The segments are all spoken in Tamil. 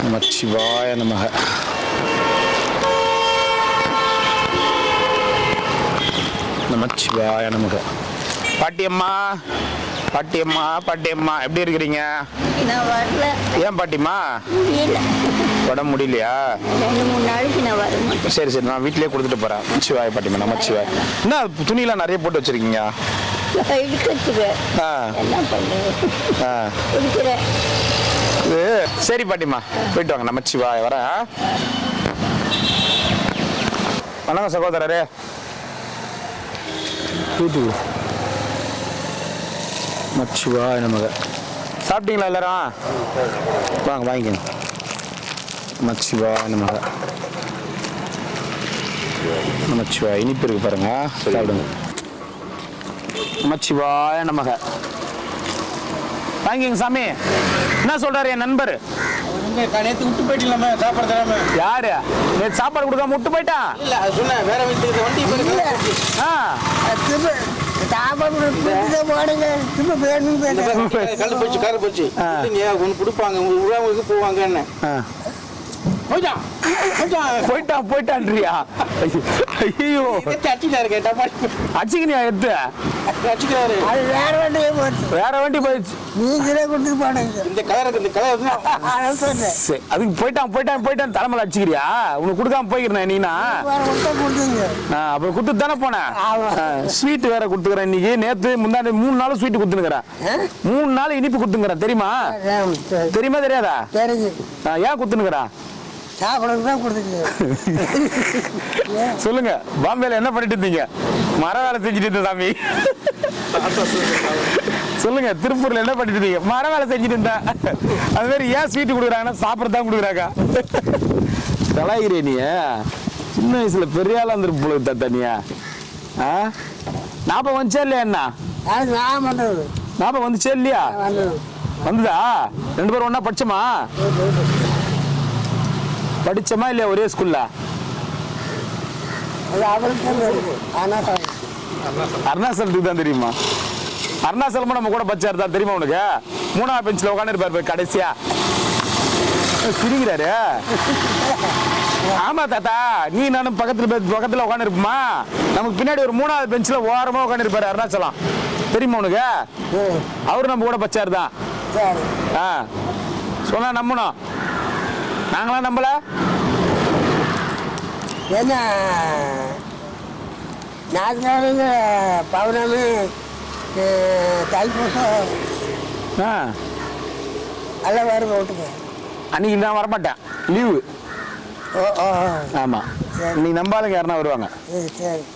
நமச்சிவாய நமக. நமச்சிவாய நமக. பாட்டியம்மா பாட்டியம்மா பாட்டியம்மா எப்படி இருக்கிறீங்க? ஏன் பாட்டிம்மா உடம்பு முடியலையா? சரி சரி, நான் வீட்டிலேயே கொடுத்துட்டு போறேன். நமச்சிவாய பாட்டிம்மா. நமச்சிவாய. என்ன துணியெல்லாம் நிறைய போட்டு வச்சிருக்கீங்க? சரி பாட்டிம்மா, போயிட்டு வாங்க. நமச்சிவாய. வரேன். வணக்கம் சகோதரரே. நமச்சிவாய நமக. சாப்பிட்டீங்களா எல்லாரும்? வாங்க வாங்கிக்கங்க. நமச்சிவாய நமக. நமச்சிவாய. இனிப்பு இருக்கு பாருங்க, சாப்பிடுங்க. நமச்சிவாய நமக. வாங்கிங்க சாமி. என்ன சொல்றாரு என் நண்பர்? நேற்று விட்டு போயிட்டீங்களாமே சாப்பாடு தராம. யாரு நேற்று சாப்பாடு கொடுக்காம விட்டு போயிட்டான்? இல்ல அது சொன்னேன், வேற வீட்டுக்கு வண்டி கல் போச்சு கார போச்சு. ஒன்று கொடுப்பாங்க, உங்களுக்கு போவாங்க. என்ன போயிட்டான்றியா? ஐயோ, அச்சிக்கினியா? எடுத்து வேற வண்டி போயிடுச்சு. இந்த கலருக்கு இந்த கலர் அதுக்கு போயிட்டான் தலைமையில அடிச்சுக்கிறியா? உனக்கு கொடுக்காம போய்க்கிறேன் நீனா? அப்புறம் கொடுத்து தானே போனேன். ஸ்வீட் வேற கொடுத்துக்கிறேன் இன்னைக்கு. நேத்து முன்னாடி 3 நாள் ஸ்வீட் கொடுத்துனுக்கிறேன். 3 நாள் இனிப்பு கொடுத்துங்கிறேன். தெரியுமா? தெரியுமா தெரியாதா? ஏன் கொடுத்துனுக்கிறேன்? சொல்லுங்க, பாம்பேல என்ன பண்ணிட்டு இருந்தீங்க? மர வேலை செஞ்சுட்டு இருந்த சாமி. சொல்லுங்க, திருப்பூர்ல என்ன பண்ணிட்டு இருந்தீங்க? மர வேலை செஞ்சுட்டு இருந்தேன். அது மாதிரி ஏன் ஸ்வீட் கொடுக்குறாங்கன்னா சாப்பிடத்தான் கொடுக்குறாங்க. கலாயிரே நீ சின்ன வயசுல பெரிய ஆளா வந்துருக்கு போல தனியா. ஞாபகம் வந்துச்சா இல்லையா? என்ன ஞாபகம் வந்துச்சே இல்லையா? வந்துதா? 2 பேரும் ஒன்னா படிச்சோமா இல்லையா ஒரே ஸ்கூல்ல? அருணாச்சலத்துக்கு தான் தெரியுமா? அருணாச்சலமும் நம்ம கூட பச்சாரு தான் தெரியுமா உனக்கு? 3ஆவது பெஞ்சில் உட்காந்து இருப்பாரு கடைசியா. சிரிக்கிறாரு. ஆமா தாத்தா, நீ நானும் பக்கத்துல உட்காந்து இருப்போமா? நமக்கு பின்னாடி ஒரு 3ஆவது பெஞ்சில் ஓரமா உட்காந்து இருப்பாரு அருணாச்சலம். தெரியுமா உனக்கு? அவரு நம்ம கூட பச்சாரு தான். சொன்னா நம்பணும், நாங்களாம் நம்பல. என்ன நாலு பௌர்ணமி தைப்பூசம் எல்லாம் வரும் வீட்டுக்கு. அன்னைக்கு நான் வரமாட்டேன், லீவு. ஆமா, நீ நம்பாளுங்க யாருன்னா வருவாங்க.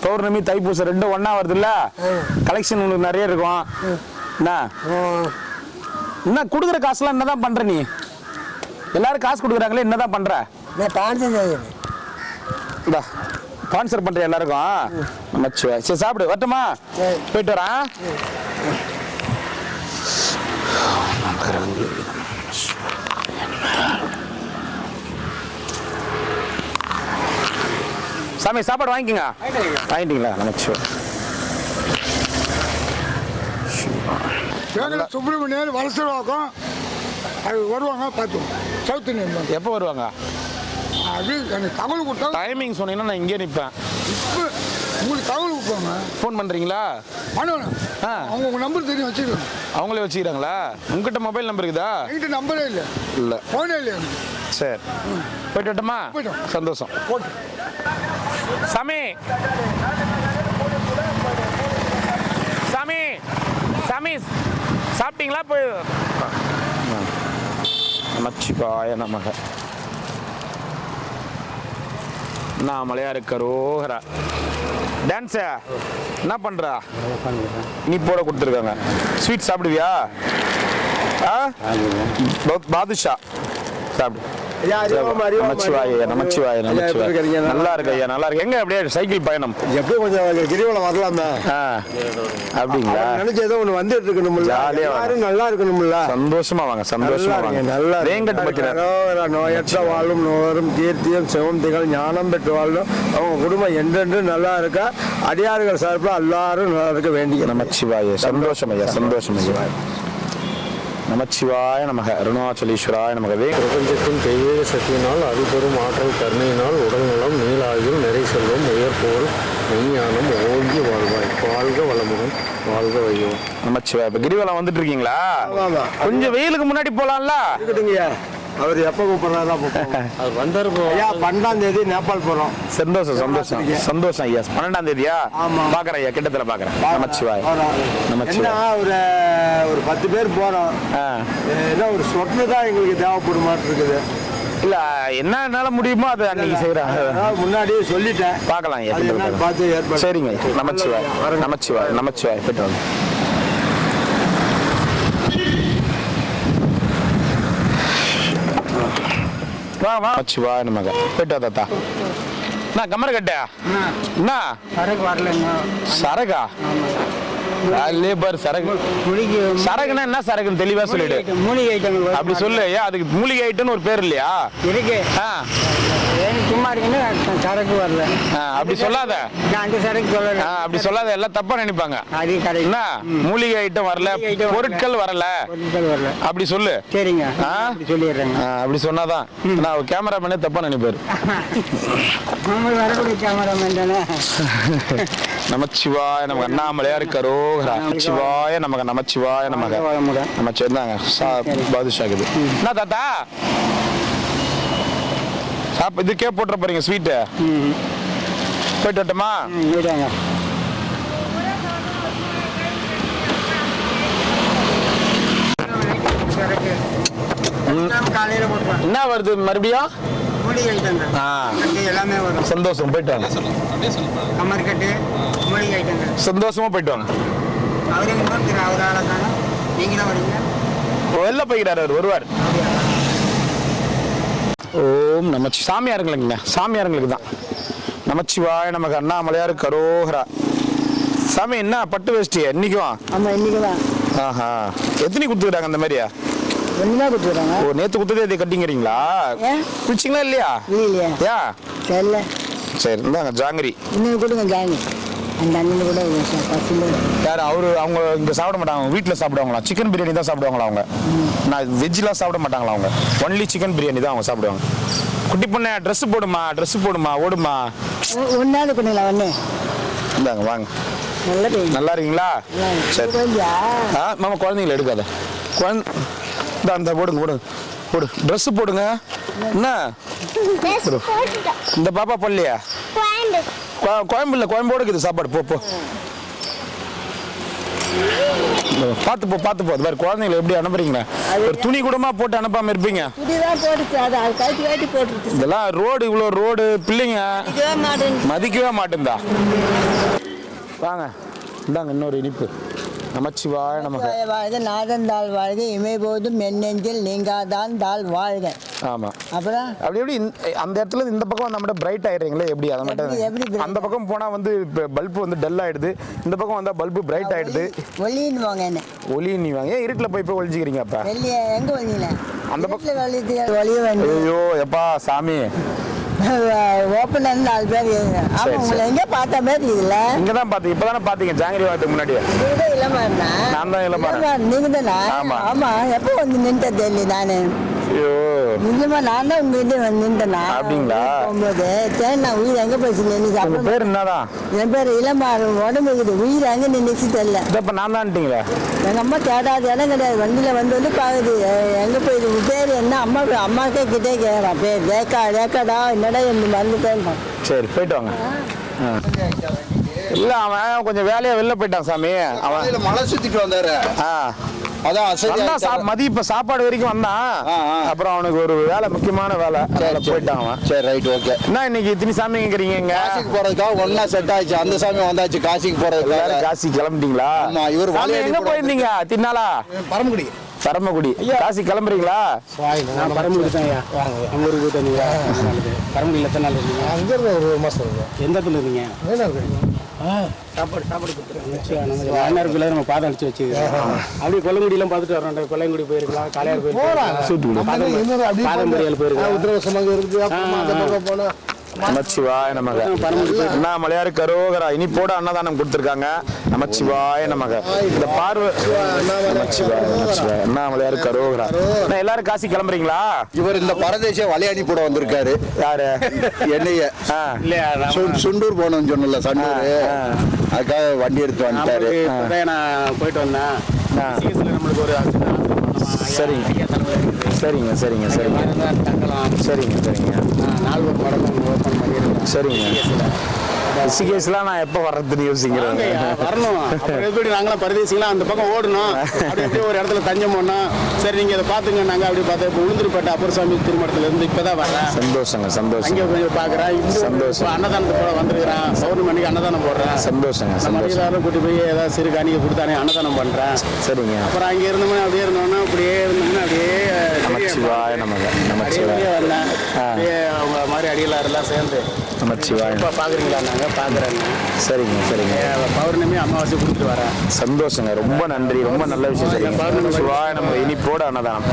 பௌர்ணமி தைப்பூசம் 2 ஒண்ணா வருது இல்ல? கலெக்ஷன் உங்களுக்கு நிறைய இருக்கும். என்ன கொடுக்குற காசுலாம் என்னதான் பண்ற நீ? எல்லாரும் காசு கொடுக்குறாங்களே, என்னதான் பண்ற? ஸ்பான்சர் பண்ற எல்லாருக்கும். நமச்சிவாய. சரி சாப்பிடு, வரட்டுமா? போயிட்டு வரேன். சாமி சாப்பாடு வாங்கிக்கோங்க. வாங்கிட்டீங்களா? நமச்சிவாய. சுப்பிரமணியர் வலசரவாக்கம் அது வருவாங்க. பார்த்துவோம். சவுத் இந்தியன் எப்போ வருவாங்க? அது எனக்கு தகவல் கொடுத்தா டைமிங் சொன்னீங்கன்னா நான் இங்கே நிற்பேன். இப்போ உங்களுக்கு தகவல் கொடுப்பாங்க. ஃபோன் பண்ணுறீங்களா? பண்ணுவேன். அவங்க உங்கள் நம்பர் தெரியும் வச்சுருக்காங்க. அவங்களே வச்சுக்கிறாங்களா? உங்ககிட்ட மொபைல் நம்பர் இருக்குதா? என்கிட்ட நம்பரே இல்லை. இல்லை, ஃபோனே இல்லையா? சரி, போயிட்டு வரட்டுமா? சந்தோஷம். போட்டு சாமி சாமி சாமி சாப்பிட்டீங்களா? போய் நமச்சிவாய நமக. நான் மலையாரு கரோகரா. டான்ஸ என்ன பண்றா? நீ போட கொடுத்துருக்காங்க. ஸ்வீட் சாப்பிடுவியா? பாதுஷா சாப்பிடு. நமச்சிவாய நமச்சிவாய நமச்சிவாய. நல்லா இருக்கு ஐயா, நல்லா இருக்கு. எங்க அப்படியே சைக்கிள் பயணம் எப்படியும் கொஞ்சம் கிரிவலம் வரலாம் தான். அப்படிங்களா? நினைச்சு ஏதோ ஒன்று வந்துட்டு இருக்கணும்ல, நல்லா இருக்கணும்ல. சந்தோஷமா வாங்க, சந்தோஷமா வாங்க. நல்லா நோயற்ற வாழும் நோரும் கீர்த்தியும் சிவம் திகழ் ஞானம் பெற்று வாழும் அவங்க குடும்பம் என்றென்று நல்லா இருக்கா. அடியார்கள் சார்பில் எல்லாரும் நல்லா இருக்க வேண்டிய. நமச்சிவாய. சந்தோஷம் ஐயா, சந்தோஷம் ஐயா. நமச்சிவாய நமக அருணாச்சலேஸ்வராய நமகவே. பிரபஞ்சத்தின் தெய்வீக சக்தியினால் அருள்பெரும் ஆற்றல் கருணையினால் உடல் நலம் நீளாயுள் நிறை செல்வம் உயர்போல் மெய்ஞானம் ஓங்கி வாழ்வாய். வாழ்க வளமுடன், வாழ்க வையோம். நமச்சிவாய. இப்ப கிரிவலம் வந்துட்டு இருக்கீங்களா? கொஞ்சம் வெயிலுக்கு முன்னாடி போலாம்ல. இருக்குதுங்கய்யா. அவர் எப்போ கூப்பிடுறாரா அது வந்தாரு ஐயா 12ஆம் தேதி நேபாள் போகிறோம். சந்தோஷம் சந்தோஷம் சந்தோஷம் ஐயா. 12ஆம் தேதியா? ஆமா. பாக்குறேன் ஐயா, கிட்டத்துல பாக்குறேன். நமச்சிவாய என்ன நமச்சிவாய. ஒரு 10 பேர் போகிறோம். ஏன்னா ஒரு சொட்டு தான் எங்களுக்கு தேவைப்படும் மாதிரி இருக்குது. இல்ல என்ன என்னால முடியுமோ அதை அன்னைக்கு செய்யறேன். நான் முன்னாடியே சொல்லிட்டேன். பார்க்கலாம் ஐயா, அது என்னன்னு பார்த்து ஏற்பாடு. சரிங்க. நமச்சிவாய நமச்சிவாய நமச்சிவாய. போயிட்டு வாங்க. வா வா. நமச்சிவாய நமக. போயிட்டு வா தாத்தா. என்ன கம்மர கட்டா? என்ன சரக்கு வரலைங்க. சரகா? லேபர் சரகு. சரகுனா என்ன சரகுன்னு தெளிவா சொல்லிடு. மூலிகை ஐட்டங்கள் அப்படி சொல்லு. ஏன் அதுக்கு மூலிகை ஐட்டம்னு ஒரு பேர் இல்லையா? இருக்கு. சும்மா இருக்குன்னு சரக்கு வரல. அப்படி சொல்லாத. அந்த சரக்கு சொல்லல. அப்படி சொல்லாத, எல்லாம் தப்பா நினைப்பாங்க. அது கரெக்ட். என்ன மூலிகை ஐட்டம் வரல, பொருட்கள் வரல பொருட்கள் வரல அப்படி சொல்லு. சரிங்க. அப்படி சொல்லிடுறேங்க. அப்படி சொன்னாதான் நான் கேமராமேனே தப்பா நினைப்பாரு. நம்ம வரக்கூடிய கேமராமேன் தானே. நமச்சிவாய நமக்கு. அண்ணாமலையார் கரோகரா. நமச்சிவாய நமக்கு. நமச்சிவாய நமக்கு. நமச்சிவாங்க. பாதுஷாக்குது. என்ன தாத்தா இது கேப் போட்டுற போறீங்க? ஸ்வீட்டு போயிட்டு வரட்டுமா? என்ன வருது மறுபடியும்? மூலிகை ஐட்டங்கள் எல்லாமே வரும். சந்தோஷம். போயிட்டு வாங்க. கம்மர்கட்டு மூலிகை ஐட்டங்கள். சந்தோஷமா போயிட்டு வாங்க. அவரால் தானே நீங்களும் வரீங்க. வெளில போய்கிறார், அவர் வருவார். ஓம் நமச்சி. சாமியாருங்களுங்க, சாமியாருங்களுக்கு தான். நமச்சிவாய நமக்கு. அண்ணாமலையார் கரோகரா. சாமி என்ன பட்டு வேஷ்டி இன்னைக்கும்? ஆமா இன்னைக்கு தான். ஆஹா. எத்தனை குத்துக்கிறாங்க அந்த மாதிரியா? ஒண்ணுதான் கொடுத்துறாங்க. ஓ நேத்து குத்துதே இதை கட்டிங்கிறீங்களா? குளிச்சிங்களா இல்லையா? இல்லையா? யா சரில. சரி இந்தாங்க ஜாங்கிரி. இன்னும் கொடுங்க ஜாங்கி. அந்த அண்ணன் கூட பசில. யார் அவரு? அவங்க இங்க சாப்பிட மாட்டாங்க, வீட்டில் சாப்பிடுவாங்களா? சிக்கன் பிரியாணி தான் சாப்பிடுவாங்களா அவங்க? நான் வெஜ்லாம் சாப்பிட மாட்டாங்களா அவங்க? ஒன்லி சிக்கன் பிரியாணி தான் அவங்க சாப்பிடுவாங்க. குட்டி பொண்ணு ட்ரெஸ் போடுமா, ட்ரெஸ் போடுமா, ஓடுமா. ஒன்னாவது பண்ணுங்களா ஒண்ணு. இந்தாங்க வாங்க. நல்லா இருக்கீங்களா? சரி. மாமா குழந்தைங்கள எடுக்காத. அந்த போடுங்க போடுங்க போடு. ட்ரெஸ் போடுங்க. என்ன இந்த பாப்பா போடலையா? கோயம்புல கோயம்போடு இருக்குது சாப்பாடு. போ போ பார்த்து போ பார்த்து போ. அது மாதிரி குழந்தைங்களை எப்படி அனுப்புறீங்க? ஒரு துணி கூடமா போட்டு அனுப்பாம இருப்பீங்க. இதெல்லாம் ரோடு, இவ்வளோ ரோடு, பிள்ளைங்க மதிக்கவே மாட்டேன்தா. வாங்க இந்தாங்க இன்னொரு இனிப்பு. நமச்சிவாய நமக்கு. வாழ்க நாதன் தாள் வாழ்க இமை போதும் மென்னெஞ்சில் நீங்காதான் தாள் வாழ்க. ஆமா. அப்புறம் அப்படி எப்படி அந்த இடத்துல இந்த பக்கம் நம்ம பிரைட் ஆயிடுறீங்களே எப்படி? அதை மட்டும் அந்த பக்கம் போனா வந்து பல்பு வந்து டல் ஆயிடுது, இந்த பக்கம் வந்தா பல்பு பிரைட் ஆயிடுது. ஒளின்னு வாங்க. என்ன ஒளி நீ வாங்க. ஏன் இருட்டில் போய் ஒழிச்சிக்கிறீங்க? அப்ப வெளியே எங்க ஒளியில? அந்த பக்கம் ஒளிய வேண்டிய. ஐயோ எப்பா சாமி. ஓப்பன் 4 பேர். ஆமா உங்களை எங்க பார்த்த மாதிரி இதுல? இங்கதான் பாத்தீங்க. இப்பதானே பாத்தீங்க ஜாங்கிரி வாரத்துக்கு முன்னாடி. நான் தான் இளமாறா. நீங்க தானே? ஆமா. எப்போ வந்து நின்ற தெரியல நானு. ஐயோ நிஜமா நான் தான் உங்க கிட்ட வந்து நின்றேனா? அப்படிங்களா? போகும்போது சரி நான் உயிர் எங்க போச்சு நின்று. உங்க பேர் என்னதான்? என் பேர் இளமாறு. உடம்பு இருக்குது, உயிர் எங்க நின்றுச்சு தெரியல. இப்ப நான் தான்ட்டீங்களா? எங்க அம்மா தேடாத இடம் கிடையாது. வண்டியில வந்து பாக்குது எங்க போயிருக்கு பேர் என்ன? அம்மாக்கே கிட்டே கேட்கறான் பேர். ரேக்காடா என்னடா என்ன மறந்துட்டேன். சரி போயிட்டு வாங்க. இல்ல அவன் கொஞ்சம் வேலையா வெளில போயிட்டான் சாமி. அவன் மலை சுத்திட்டு வந்தாரு. அதான் மதியம் இப்ப சாப்பாடு வரைக்கும் வந்தான். அப்புறம் அவனுக்கு ஒரு வேலை, முக்கியமான வேலை, போயிட்டான் அவன். சரி ரைட் ஓகே. என்ன இன்னைக்கு இத்தனை சாமிங்கிறீங்க? காசிக்கு போறதுக்காக ஒன்னா செட் ஆயிடுச்சு. அந்த சாமி வந்தாச்சு காசிக்கு போறதுக்காக. காசி கிளம்பிட்டீங்களா? ஆமா. இவர் எங்க போயிருந்தீங்க? தின்னாலா? பரமக்குடி. பரமக்குடி. காசி கிளம்புறீங்களா? பரமக்குடி தான். நம்ம ஊருக்கு போயிட்டு வந்தீங்க. பரமக்குடியில் எத்தனை நாள் இருந்தீங்க? அங்கே இருந்து ஒரு மாதம் இருந்தோம். எந்த இடத்துல இருந்தீங்க? சாப்பாடு நம்ம வாய்நாடு பிள்ளை நம்ம பாதம் அடிச்சு வச்சுக்கிறோம். அப்படியே கொல்லங்குடியெல்லாம் பார்த்துட்டு வரோம். கொல்லங்குடி போயிருக்கலாம், காளையார் போயிருக்கலாம், பாதம்பரியால் போயிருக்கலாம். உத்தரவசமாக இருக்கு. நமச்சிவாய நமக. அண்ணாமலையார் கரோகரா இனிப்போட அன்னதானம் கொடுத்துருக்காங்க. நமச்சிவாய நமக. இந்த பார்வை நமச்சிவாய நமச்சிவாய. அண்ணாமலையார் கரோகரா. எல்லாரும் காசி கிளம்புறீங்களா? இவர் இந்த பரதேசிய வலையணி போட வந்திருக்காரு. யாரு? என்னைய சுண்டூர் போனோம்னு சொன்னல, சண்டூர். அதுக்காக வண்டி எடுத்து வந்துட்டாரு. நான் போயிட்டு வந்தேன். நம்மளுக்கு ஒரு சரிங்க சரிங்க சரிங்க சரிங்க சரிங்க சரிங்க. 4 மடங்கு ஓப்பன் பண்ணியிருக்கேன். சரிங்க. ரிஷிகேஷ்லாம் நான் எப்போ வர்றதுன்னு யோசிக்கிறேன். வரணும். எப்படி நாங்களாம் பரதேசிங்களாம் அந்த பக்கம் ஓடணும். அப்படி அப்படியே ஒரு இடத்துல தஞ்சம் போனோம். சரி நீங்கள் இதை பார்த்துங்க. நாங்கள் அப்படி பார்த்தா இப்போ உளுந்துருப்பேட்டை அப்பர் சாமி திருமணத்துலேருந்து இப்போ தான் வரேன். சந்தோஷங்க சந்தோஷம். அங்கே கொஞ்சம் பார்க்குறேன். சந்தோஷம். அன்னதானத்தை போட வந்துருக்கிறேன். பௌர்ணமி அன்னைக்கு அன்னதானம் போடுறேன். சந்தோஷங்க சந்தோஷம். எல்லாரும் கூட்டி போய் ஏதாவது சிறு காணிக்கை கொடுத்தானே அன்னதானம் பண்ணுறேன். சரிங்க. அப்புறம் அங்கே இருந்தோம்னா அப்படியே இருந்தோம்னா அப்படியே நமச்சிவாய நமக. நமச்சிவாய வந்தேன். அப்படியே அவங்க மாதிரி அடியலாரெல்லாம் சேர்ந்து நமச்சிவாய. இப்போ பார்க்குறீங்களா? நாங்கள் பார்க்குறேங்க. சரிங்க சரிங்க. பௌர்ணமி அமாவாசை கொடுத்துட்டு வரேன். சந்தோஷங்க. ரொம்ப நன்றி. ரொம்ப நல்ல விஷயம். சரிங்க. பௌர்ணமி சிவாய நம்ம இனிப்போட அன்னதானம்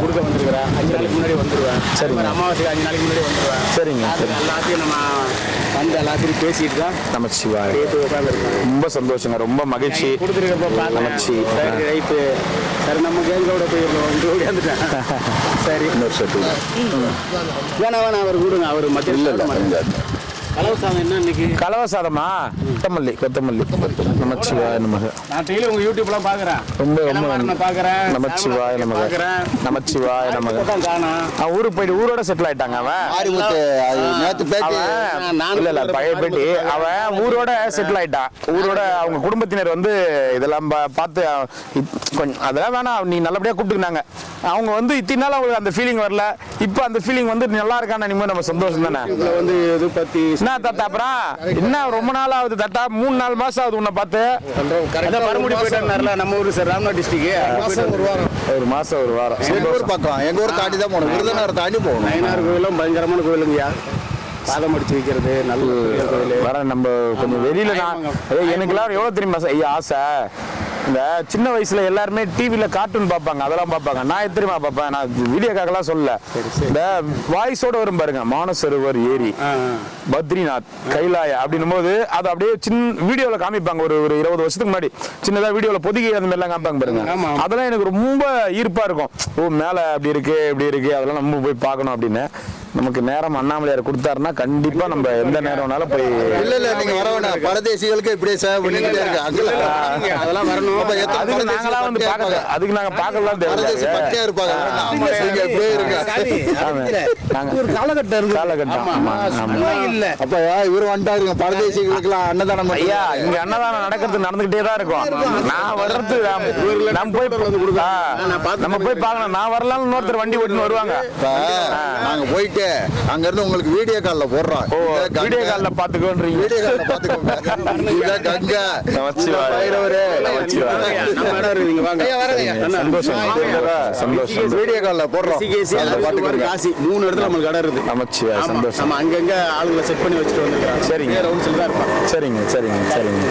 கொடுக்க வந்துருக்கிறேன். 5 நாளைக்கு முன்னாடி வந்துடுவேன். சரிங்க. அமாவாசைக்கு 5 நாளைக்கு முன்னாடி வந்துடுவேன். சரிங்க. எல்லாத்தையும் நம்ம வந்து எல்லாத்தையும் பேசிட்டு தான் நமச்சிவாய. உட்காந்துருக்கேன். ரொம்ப சந்தோஷங்க. ரொம்ப மகிழ்ச்சி. கொடுத்துருக்கப்ப நமச்சி. சரி ரைட்டு. சரி நம்ம கேங்கோட போயிடணும். ஓடியாந்துட்டேன். சரி இன்னொரு சொட்டு வேணா அவர் கூடுங்க. அவர் மத்திய கலவசாதம் என்ன இன்னைக்கு? கலவசாதமா? கொத்தமல்லி கொத்தமல்லி. நமச்சிவாய நமக. நான் டெய்லி உங்க யூடியூப்லாம் பாக்குறேன். ரொம்ப ரொம்ப பாக்குறேன். நமச்சிவாய நமக. நமச்சிவாய நமக. அவன் ஊருக்கு போயிட்டு ஊரோட செட்டில் ஆயிட்டாங்க. அவன் இல்ல இல்ல பழைய பேட்டி. அவன் ஊரோட செட்டில் ஆயிட்டான். ஊரோட அவங்க குடும்பத்தினர் வந்து இதெல்லாம் பார்த்து கொஞ்சம் அதெல்லாம் வேணாம், நீ நல்லபடியா கூப்பிட்டுக்கினாங்க. அவங்க வந்து இத்தனை நாள் அவங்களுக்கு அந்த ஃபீலிங் வரல. இப்போ அந்த ஃபீலிங் வந்து நல்லா இருக்கான்னு நினைக்கும் நம்ம சந்தோஷம் தானே. வந்து இது பத்தி என்ன தாத்தா அப்புறம் என்ன ரொம்ப நாள் ஆகுது தாத்தா? 3-4 மாசம் ஆகுது உன்னை பார்த்து. மறுபடி போயிட்டாருல நம்ம ஊர் சார் ராம்நாத் டிஸ்ட்ரிக்ட். ஒரு மாசம் ஒரு வாரம். எங்க ஊர் பக்கம், எங்க ஊர் தாண்டி தான் போகணும். விருதுநகர் தாண்டி போகணும். நயனார் கோயிலும் பயங்கரமான கோயிலுங்கய்யா. பாதம் அடிச்சு வைக்கிறது நல்ல கோயில். வர நம்ம கொஞ்சம் வெளியில எனக்குலாம் எவ்வளவு தெரியுமா ஐயா ஆசை? இந்த சின்ன வயசுல எல்லாருமே டிவில கார்ட்டூன் பார்ப்பாங்க, அதெல்லாம் பார்ப்பாங்க. நான் எத்தனையுமா பார்ப்பேன், நான் வீடியோக்காகலாம் சொல்லல. இந்த வாய்ஸோட வரும் பாருங்க, மானசரோவர் ஏரி, பத்ரிநாத், கைலாய அப்படின்னும் போது அது அப்படியே சின்ன வீடியோல காமிப்பாங்க. ஒரு 20 வருஷத்துக்கு முன்னாடி சின்னதா வீடியோல பொதுகை அந்த மாதிரிலாம் காமிப்பாங்க பாருங்க. அதெல்லாம் எனக்கு ரொம்ப ஈர்ப்பா இருக்கும். ஓ மேல அப்படி இருக்கு இப்படி இருக்கு, அதெல்லாம் நம்ம போய் பார்க்கணும் அப்படின்னு. நமக்கு நேரம் அண்ணாமலையார் கொடுத்தாருன்னா கண்டிப்பா நம்ம எந்த நேரம் வேணாலும் போய். இல்ல இல்ல நீங்க வர வேணாம். பரதேசிகளுக்கு இப்படியே சேவை பண்ணிக்கிட்டே இருக்கு. அதெல்லாம் வரணும். அதுக்கு நாங்களாம் வந்து பார்க்கல, அதுக்கு நாங்க பார்க்கலாம் பரதேசி பச்சையா இருப்பாங்க. ஒரு காலகட்டம் இருக்கு. காலகட்டம் இல்ல அப்ப இவரு வந்துட்டாருங்க. பரதேசிகளுக்கு அன்னதானம். ஐயா இங்க அன்னதானம் நடந்துகிட்டே தான் இருக்கும். நான் வர்றது நம்ம போய் பார்க்கணும். நான் வரலாம், இன்னொருத்தர் வண்டி ஓட்டுன்னு வருவாங்க. நாங்க போயிட்டு அங்க இருந்து உங்களுக்கு வீடியோ கால்ல போடுறோம். வீடியோ கால்ல பாத்துக்கோன்றீங்க. வீடியோ கால்ல பாத்துக்கோங்க. இத கங்கா நமச்சிவாய பைரவரே நமச்சிவாய. நம்ம இடம் இருக்கு, நீங்க வாங்க. சந்தோஷம் சந்தோஷம். வீடியோ கால்ல போடுறோம். காசி 3 இடத்துல நமக்கு இடம் இருக்கு. நமச்சிவாய சந்தோஷம். நம்ம அங்கங்க ஆளுங்களை செட் பண்ணி வச்சுட்டு வந்துருக்காங்க. சரிங்க ரவுண்ட்ஸ்ல தான் இருப்பாங்க. சரிங்க சரிங்க சரிங்க.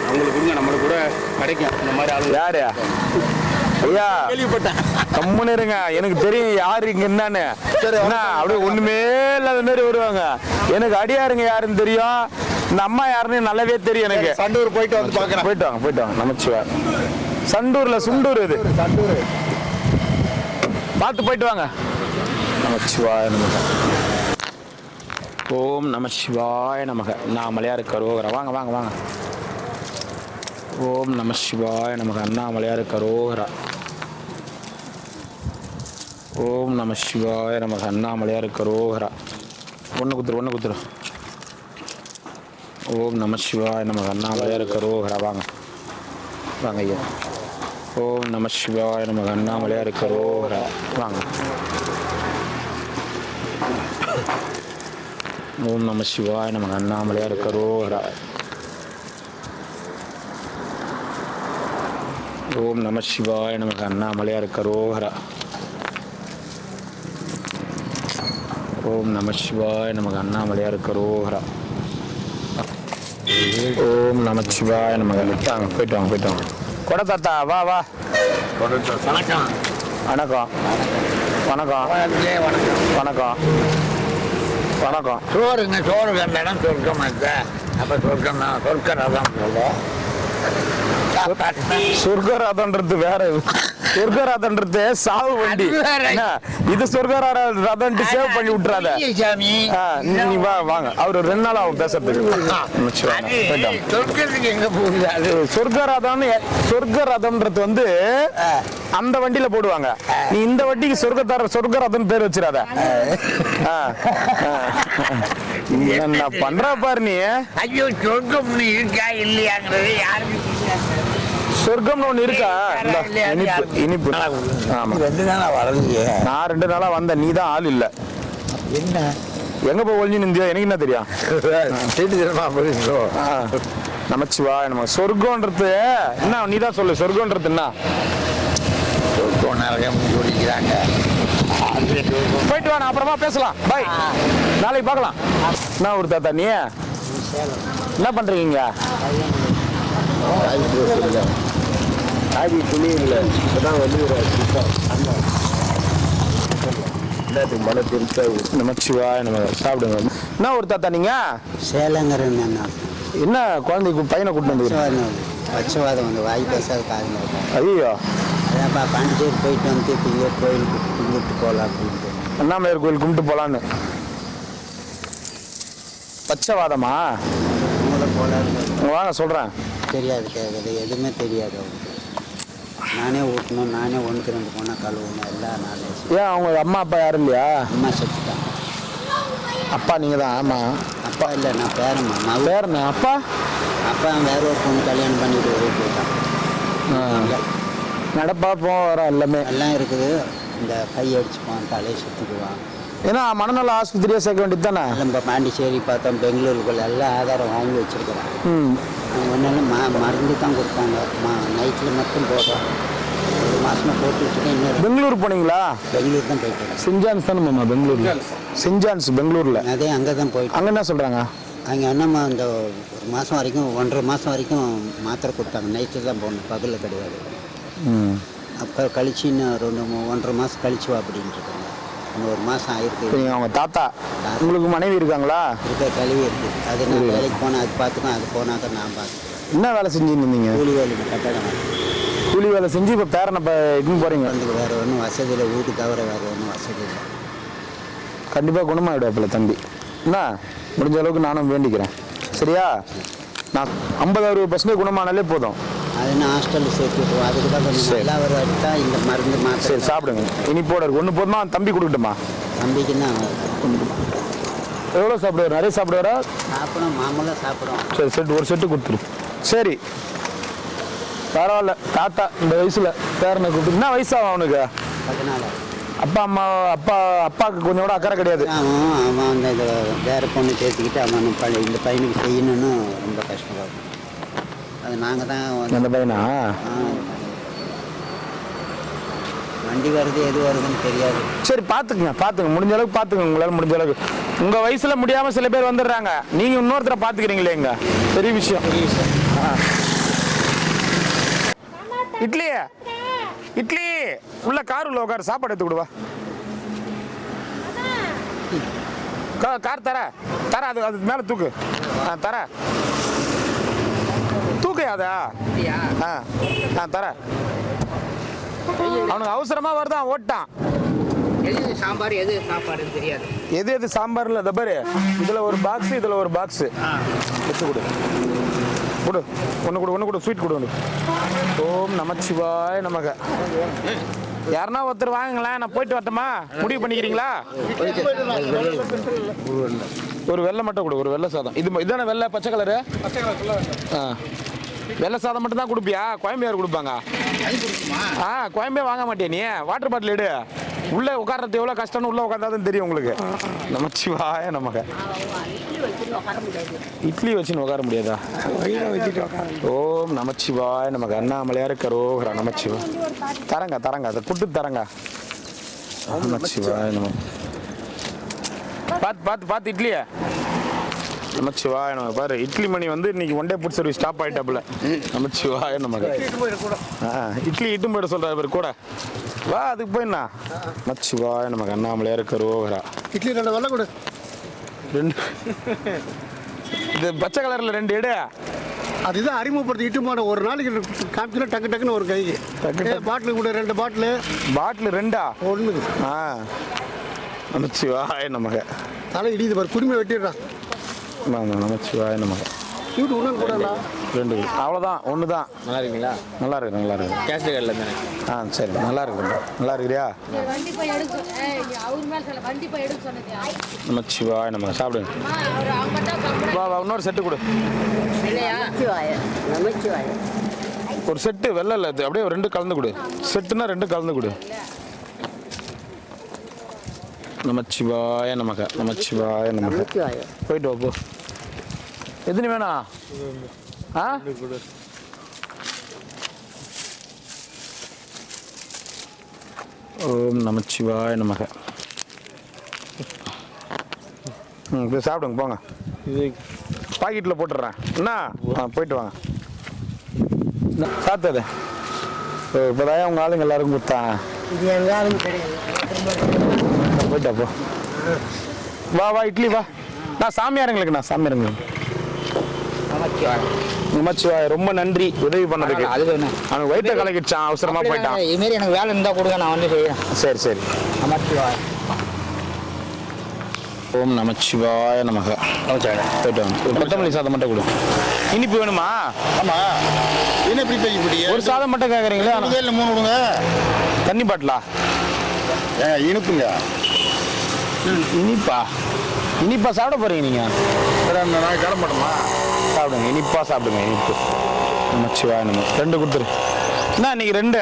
அவங்களுக்கு நம்மளுக்கு கூட கிடைக்கும் இந்த மாதிரி ஆளு. யாரு ஐயா? கேள்விப்பட்டேன். கம்முன்னு இருங்க, எனக்கு தெரியும் யாரு இங்க என்னன்னு. என்ன அப்படியே ஒண்ணுமே இல்லாத மாதிரி வருவாங்க. எனக்கு அடியாருங்க யாருன்னு தெரியும், இந்த அம்மா யாருன்னு நல்லாவே தெரியும் எனக்கு. சண்டூர் போயிட்டு வந்து பாக்குறேன். போயிட்டு வாங்க போயிட்டு வாங்க. நமச்சிவாய. சண்டூர்ல சுண்டூர் இது. பார்த்து போயிட்டு வாங்க. நமச்சிவாய நமக. ஓம் நம சிவாய நமக. அண்ணாமலையார் கரோகரா. வாங்க வாங்க வாங்க. ஓம் நம சிவாய நமக. அண்ணாமலையார் கரோகரா. ஓம் நம சிவாய நமக. அண்ணாமலையார் கரோகரா. ஒன்று குத்துரு. ஓம் நம சிவாய நமக. அண்ணாமலையார் கரோகரா. வாங்க வாங்க ஐயா. ஓம் நம சிவாய நமக. அண்ணாமலையார் கரோகரா. வாங்க. ஓம் நம சிவாய நமக. அண்ணாமலையார் கரோகரா. ஓம் நம சிவாய நமக. அண்ணாமலையார் கரோகரா. ஓம் நம சிவாய நமக. அண்ணாமலையார் கரோகரா. ஓம் நம சிவாய நமக. போயிட்டு வாங்க. கொட தாத்தா வா வா. வணக்கம் வணக்கம் வணக்கம் வணக்கம். வணக்கம். சோறுங்க, சோறு கண்டாலும் சொர்க்கம் இருக்கு. அப்போ சொர்க்கம் தான், சொர்க்கரதம் போல. சொர்க்கரதன்றது வேற, சொர்க்கரதன்றது சாவு வண்டி. இது சொர்க்கரதம் சேவ் பண்ணி விட்டுறாத சாமி. நீ வா, வாங்க. அவரு 2 நாள் ஆகும் பேசுறதுக்கு. சொர்க்கத்துக்கு எங்க போகுது அது? சொர்க்கரதம்ன்றது வந்து அந்த வண்டியில போடுவாங்க. நீ இந்த வண்டிக்கு சொர்க்கரதம் பேர் வச்சிடாத. என்ன பண்ற பாரு நீ. ஐயோ, சொர்க்கம்னு இருக்கா இல்லையாங்கிறது யாருக்கு தெரியாது. சொர்க்கம்னு ஒண்ணு இருக்கா? இனிப்பு. ஆமா, 2 நாளா வரலையே. நான் 2 நாளா வந்தேன், நீ தான் ஆள் இல்ல. என்ன எங்க போய் ஒளிஞ்சு நிந்தியோ எனக்கு என்ன தெரியும். நமச்சிவா, நம்ம சொர்க்கம்ன்றது என்ன நீ தான் சொல்லு. சொர்க்கம்ன்றது என்ன? சொர்க்கம் நரகம் குடிக்கிறாங்க. போயிட்டு வா, நான் அப்புறமா பேசலாம். பாய், நாளைக்கு பார்க்கலாம். என்ன ஒரு தாத்தா நீ என்ன பண்றீங்க? காய்கறி துணி இல்லை, இப்போதான் வந்து மழை திருத்த. நமச்சிவா, நம்ம சாப்பிடுங்க. என்ன ஒரு தாத்தா நீங்க? சேலங்கிறேன். என்ன குழந்தைக்கு பையனை கூட்டு வந்து பச்சைவாதம் வந்து வாய் பேசாத காரணம். ஐயோ, அதான்ப்பா பாண்டிச்சேரி போயிட்டு வந்து இப்போ இங்கே கோயிலுக்கு கும்பிட்டு போகலாம் அப்படின்ட்டு. அண்ணாமலையார் கோயில் கும்பிட்டு போலான்னு. பச்சைவாதமா? வாங்க சொல்றேன். தெரியாது, கேட்குறது எதுவுமே தெரியாது அவங்களுக்கு. நானே ஊட்டணும், நானே 1-2 போனால் கழுவணும், எல்லாம் நானே. ஏன் அவங்க அம்மா அப்பா யாரும் இல்லையா? அம்மா செத்துட்டாங்க. அப்பா நீங்க தான்? ஆமா. அப்பா இல்லை, நான் பேரம்மா. வேற என்ன அப்பா? அப்பா வேற ஒரு பொண்ணு கல்யாணம் பண்ணிட்டு வெளியே போயிட்டான். நடப்பா போ வர எல்லாமே எல்லாம் இருக்குது. இந்த கை அடிச்சுப்பான், தலையை சுற்றிக்குவான். ஏன்னா மனநல ஆஸ்பத்திரியா சேர்க்க வேண்டியது தானே. நம்ம பாண்டிச்சேரி பார்த்தோம், பெங்களூருக்குள்ள எல்லாம் ஆதாரம் வாங்கி வச்சிருக்கிறேன். அவங்க ஒன்றும் மருந்து தான் கொடுத்தாங்க. நைட்டில் மட்டும் போடுறோம். 1 மாசமா போட்டு வச்சுட்டு இன்னொரு பெங்களூர் போனீங்களா? பெங்களூர் தான் போயிட்டு. சென்ட் ஜான்ஸ் தானே மாமா பெங்களூர்ல? சென்ட் ஜான்ஸ் பெங்களூர்ல. அதே அங்கே தான் போயிட்டு. அங்கே என்ன சொல்றாங்க? அங்கே என்னம்மா இந்த 1 மாதம் வரைக்கும் 1.5 மாதம் வரைக்கும் மாத்திரை கொடுத்தாங்க. நைட்டில் தான் போகணும், பகலில் கிடையாது. அப்போ கழிச்சு இன்னும் 1.5 மாதம் கழிச்சு வா அப்படின்ட்டு இருக்காங்க. இன்னும் 1 மாதம் ஆயிருக்கு. அவங்க தாத்தா உங்களுக்கு மனைவி இருக்காங்களா? இருக்க கழுவி இருக்குது. அது நான் வேலைக்கு போனால் அது பார்த்துக்கோ, அது போனாக்க நான் பார்த்துக்கேன். என்ன வேலை செஞ்சுன்னு இருந்தீங்க? கூலி வேலை, கட்டடம் வேலை. கூலி வேலை செஞ்சு இப்போ பேரனை இப்போ இட்டுன்னு போறீங்க. அதுக்கு வேறு ஒன்றும் வசதி இல்லை, வீட்டு தவிர வேறு ஒன்றும் வசதி இல்லை. கண்டிப்பாக குணமாயிடுவாப்பில்ல தம்பி. என்ன முடிஞ்ச அளவுக்கு நானும் வேண்டிக்கிறேன். சரியா? நான் 50-60% குணமானாலே போதும். அது நான் ஹாஸ்டலில் சேர்த்து விட்டுருவோம். அதுக்கு தான் கொஞ்சம் நல்லா ஒரு தான் இந்த மருந்து மாத்திரை. சரி சாப்பிடுங்க. இனிப்போட இருக்கு. 1 போதுமா? தம்பி கொடுக்கட்டுமா? தம்பிக்கு தான் எவ்வளோ சாப்பிடுவார்? நிறைய சாப்பிடுவாரா? சாப்பிடும், மாமூலாக சாப்பிடும். சரி, ஒரு செட்டு கொடுத்துரு. சரி, பரவாயில்ல. தாத்தா இந்த வயசுல பேரனை கூப்பிட்டு என்ன வயசாகும் அவனுக்கு? 14. அப்பாவுக்கு கொஞ்சம் கூட அக்கறை கிடையாது. அவன் அந்த இதை வேறு பொண்ணு சேர்த்துக்கிட்டு அவன் இந்த பையனுக்கு செய்யணும்னு ரொம்ப கஷ்டப்படும். அது நாங்கள் தான் அந்த பையனா? வண்டி வருது, எது வருதுன்னு தெரியாது. சரி, பார்த்துங்க முடிஞ்ச அளவுக்கு பார்த்துங்க. உங்களால் முடிஞ்ச அளவுக்கு. உங்கள் வயசில் முடியாமல் சில பேர் வந்துடுறாங்க. நீங்கள் இன்னொருத்தரை பார்த்துக்கிறீங்களே, எங்க பெரிய விஷயம். இட்லி உள்ள கார் உள்ள உட்காரு, சாப்பாடு எடுத்து கொடுவா. கார் தர அது மேலே தூக்கு. தர தூக்கு அதா. தர. அவனுக்கு அவசரமா வருதான், ஓட்டான். எது சாம்பார் எது சாப்பாடுன்னு தெரியாது. எது சாம்பார்ல இந்த பாரு, இதுல ஒரு பாக்ஸ், இதுல ஒரு பாக்ஸ் எடுத்து கொடு. ஒன்று கொடு ஸ்வீட் கொடு. ஓம் நமச்சிவாய நமக. யாருன்னா ஒருத்தர் வாங்குங்களேன், நான் போயிட்டு வரட்டுமா? முடிவு பண்ணிக்கிறீங்களா? ஒரு வெள்ளை மட்டும் கொடு, ஒரு வெள்ளை சாதம். இதான வெள்ளை பச்சை கலரு? வெள்ளை சாதம் மட்டும் தான் கொடுப்பியா? கோயம்பேடு கொடுப்பாங்க. கோயம்பே வாங்க மாட்டியா நீ? வாட்டர் பாட்டில் எடு. உள்ள உட்கார்றது எவ்வளோ கஷ்டம்னு உள்ள உட்காந்தாதான் தெரியும் உங்களுக்கு. நமச்சிவாய நமக. இட்லி வச்சுன்னு உட்கார முடியாதா? ஓம் நமச்சிவாய நமக. அண்ணாமலையார் கரோகரா. நமச்சிவா. தரங்க அதை புட்டு தரங்க. நமச்சிவாய நமக. பார்த்து இட்லியா? நமச்சிவாய நமக. பாரு, இட்லி மணி வந்து இன்னைக்கு 1 டே ஃபுட் சர்வீஸ் ஸ்டாப் ஆயிட்டாப்புல. நமச்சிவாய நமக. இட்லி இட்டும் போயிட சொல்றாரு பேர் கூட. வா, அதுக்கு போயிண்ணா. நமச்சிவாய நமக. அண்ணாமலையார் கரோகரா. இட்லி 2 வெள்ளை கொடு. 2 இது பச்சை கலரில் 2 எடு. அதுதான் அறிமுகப்படுத்திட்டு போன ஒரு நாளைக்கு காமிச்சுனா டக்கு டக்குன்னு ஒரு கை பாட்டில் கூட 2 பாட்டில். பாட்டில் 2ஆ? 1. ஆ நமச்சிவாய நமக. தலை இடியுது பாரு, குடுமை வெட்டிடுறான். நமச்சிவாய நமக. சூடு ஒன்றும் கூடண்ணா. 2 அவ்வளோதான், 1 தான். நல்லா இருக்கீங்களா? நல்லா இருக்கு, நல்லா இருக்கு. கேஷ் கார்டில் தானே? ஆ சரி, நல்லா இருக்கு. நல்லா இருக்கிறியா? வண்டி போய் எடுக்க அவர் மேல சொல்ல வண்டி போய் எடுக்க சொன்னது. நமச்சிவாய நமக. சாப்பிடுங்க. வா வா, இன்னொரு செட்டு கொடு. ஒரு செட்டு வெள்ளை இல்லை, அப்படியே 2 கலந்து கொடு. செட்டுனா 2 கலந்து கொடு. நமச்சிவாய நமக. நமச்சிவாய நமக. போயிட்டு வா போ. எத்தனை வேணாம்? ஆ ஓம் நமச்சிவாய நமக. போய் சாப்பிடுங்க போங்க. இது பாக்கெட்டில் போட்டுடுறேன் என்ன. போயிட்டு வாங்க. சாப்பிட்டது இப்போதான் உங்கள் ஆளுங்க எல்லாருக்கும் கொடுத்தான். இது எங்கள் ஆளுங்க கிடையாது. போயிட்டா போ. வா வா, இட்லி வா. நான் சாமியாருங்களுக்குண்ணா, சாமியாருங்களுக்கு. நமச்சிவாய. ரொம்ப நன்றி உதவி பண்ணதுக்கு. அது வேணும். அவனுக்கு வயிற்ற கலக்கிடுச்சான், அவசரமா போயிட்டான். இதுமாரி எனக்கு வேலை இருந்தால் கொடுங்க, நான் வந்து செய்யறேன். சரி சரி. நமச்சிவாய. ஓம் நமச்சிவாய நமக. போயிட்டு வாங்க. ஒரு கொத்தமல்லி சாதம் மட்டும் கொடு. இனிப்பு வேணுமா? ஆமாம். என்ன எப்படி போய் இப்படி ஒரு சாதம் மட்டும் கேட்குறீங்களா? 3 விடுங்க. தண்ணி பாட்டிலா? இனிப்புங்க. இனிப்பா? இனிப்பா சாப்பிட போறீங்க நீங்க? நான் கிளம்பட்டுமா? சாப்பிடுங்க, இனிப்பா சாப்பிடுங்க. இனிப்பு. நமச்சிவாய நம்ம 2 கொடுத்துரு. என்ன இன்னைக்கு 2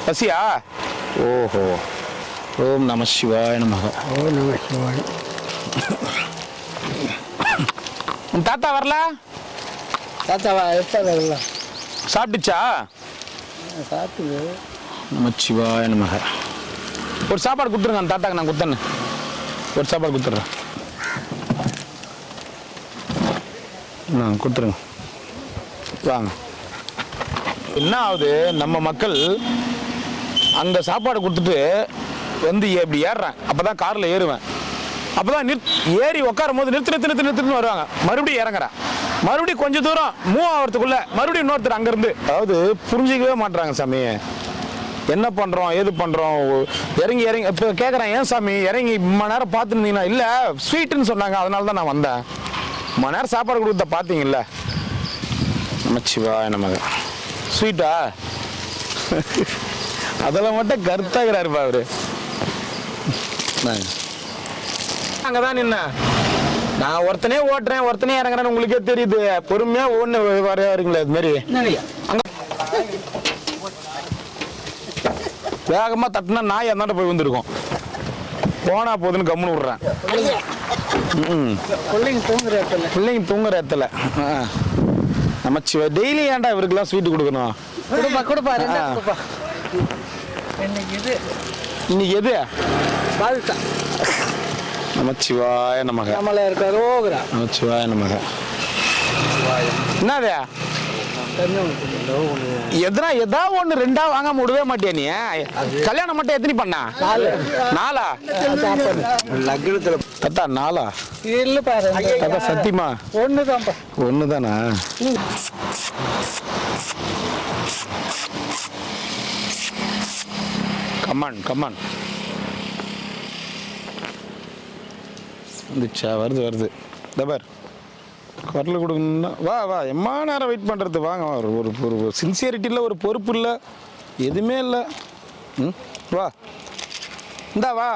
பசியா? ஓஹோ. ஓம் நமசிவாய நமக. ஓ நமச்சிவாய். உன் தாத்தா வரல? தாத்தாவா எப்போ வரல? சாப்பிட்டுச்சா? சாப்பிட்டு நமச்சிவாய நமக. ஒரு சாப்பாடு கொடுத்துருங்க அந்த தாத்தாக்கு. நான் கொடுத்தேன்னு ஒரு சாப்பாடு கொடுத்துட்றேன். நான் கொடுத்துருங்க. வாங்க. என்ன ஆகுது, நம்ம மக்கள் அங்கே சாப்பாடு கொடுத்துட்டு வந்து இப்படி ஏறுறேன். அப்போ தான் காரில் ஏறுவேன். அப்போ தான் ஏறி உட்காரும் போது நிறுத்துன்னு வருவாங்க. மறுபடியும் இறங்குறேன். மறுபடியும் கொஞ்சம் தூரம் மூவ் ஆகிறதுக்குள்ள மறுபடியும் இன்னொருத்தர் அங்கேருந்து. அதாவது புரிஞ்சிக்கவே மாட்டுறாங்க சாமி. என்ன பண்ணுறோம் ஏது பண்ணுறோம். இறங்கி இப்போ கேட்குறேன், ஏன் சாமி இறங்கி மணி நேரம் பார்த்துருந்தீங்கன்னா? இல்லை ஸ்வீட்டுன்னு சொன்னாங்க, அதனால தான் நான் வந்தேன். மணி நேரம் சாப்பாடு கொடுத்த பார்த்தீங்கல்ல. நமச்சிவாய நமக. ஸ்வீட்டா? அதெல்லாம் மட்டும் கருத்தாகிறாருப்பா அவரு. அங்கே தான் நின்ன. நான் ஒருத்தனே ஓட்டுறேன், ஒருத்தனே இறங்குறேன்னு உங்களுக்கே தெரியுது. பொறுமையாக ஒன்று வரீங்களா இது மாதிரி? வேகமாக தட்டினா நாய் அந்தாண்ட போய் வந்துருக்கோம். போனா போதுன்னு கம்முன்னு விடுறேன். பிள்ளைங்க தூங்குற இடத்துல. நமச்சிவாய். டெய்லி ஏன்டா இவருக்கெல்லாம் ஸ்வீட்டு கொடுக்கணும்? இன்னைக்கு எது? நமச்சிவாய நமக. நமச்சிவாய நமக. என்னது? எதா ஒண்ணு 2ஆ வாங்காம விடவே மாட்டியா நீ? கல்யாணம் மட்டும் எத்தனை பண்ணா? 4ஆ? லக்னத்தில் தாத்தா 4ஆ? தாத்தா சத்தியமா? 1 தானா? கமான். வந்துச்சா? வருது. தபார் குரல் கொடுக்கணும்னா வா. எம்மா நேரம் வெயிட் பண்ணுறது? வாங்க. ஒரு சின்சியரிட்டி இல்லை, ஒரு பொறுப்பு இல்லை, எதுவுமே இல்லை. வா. வா.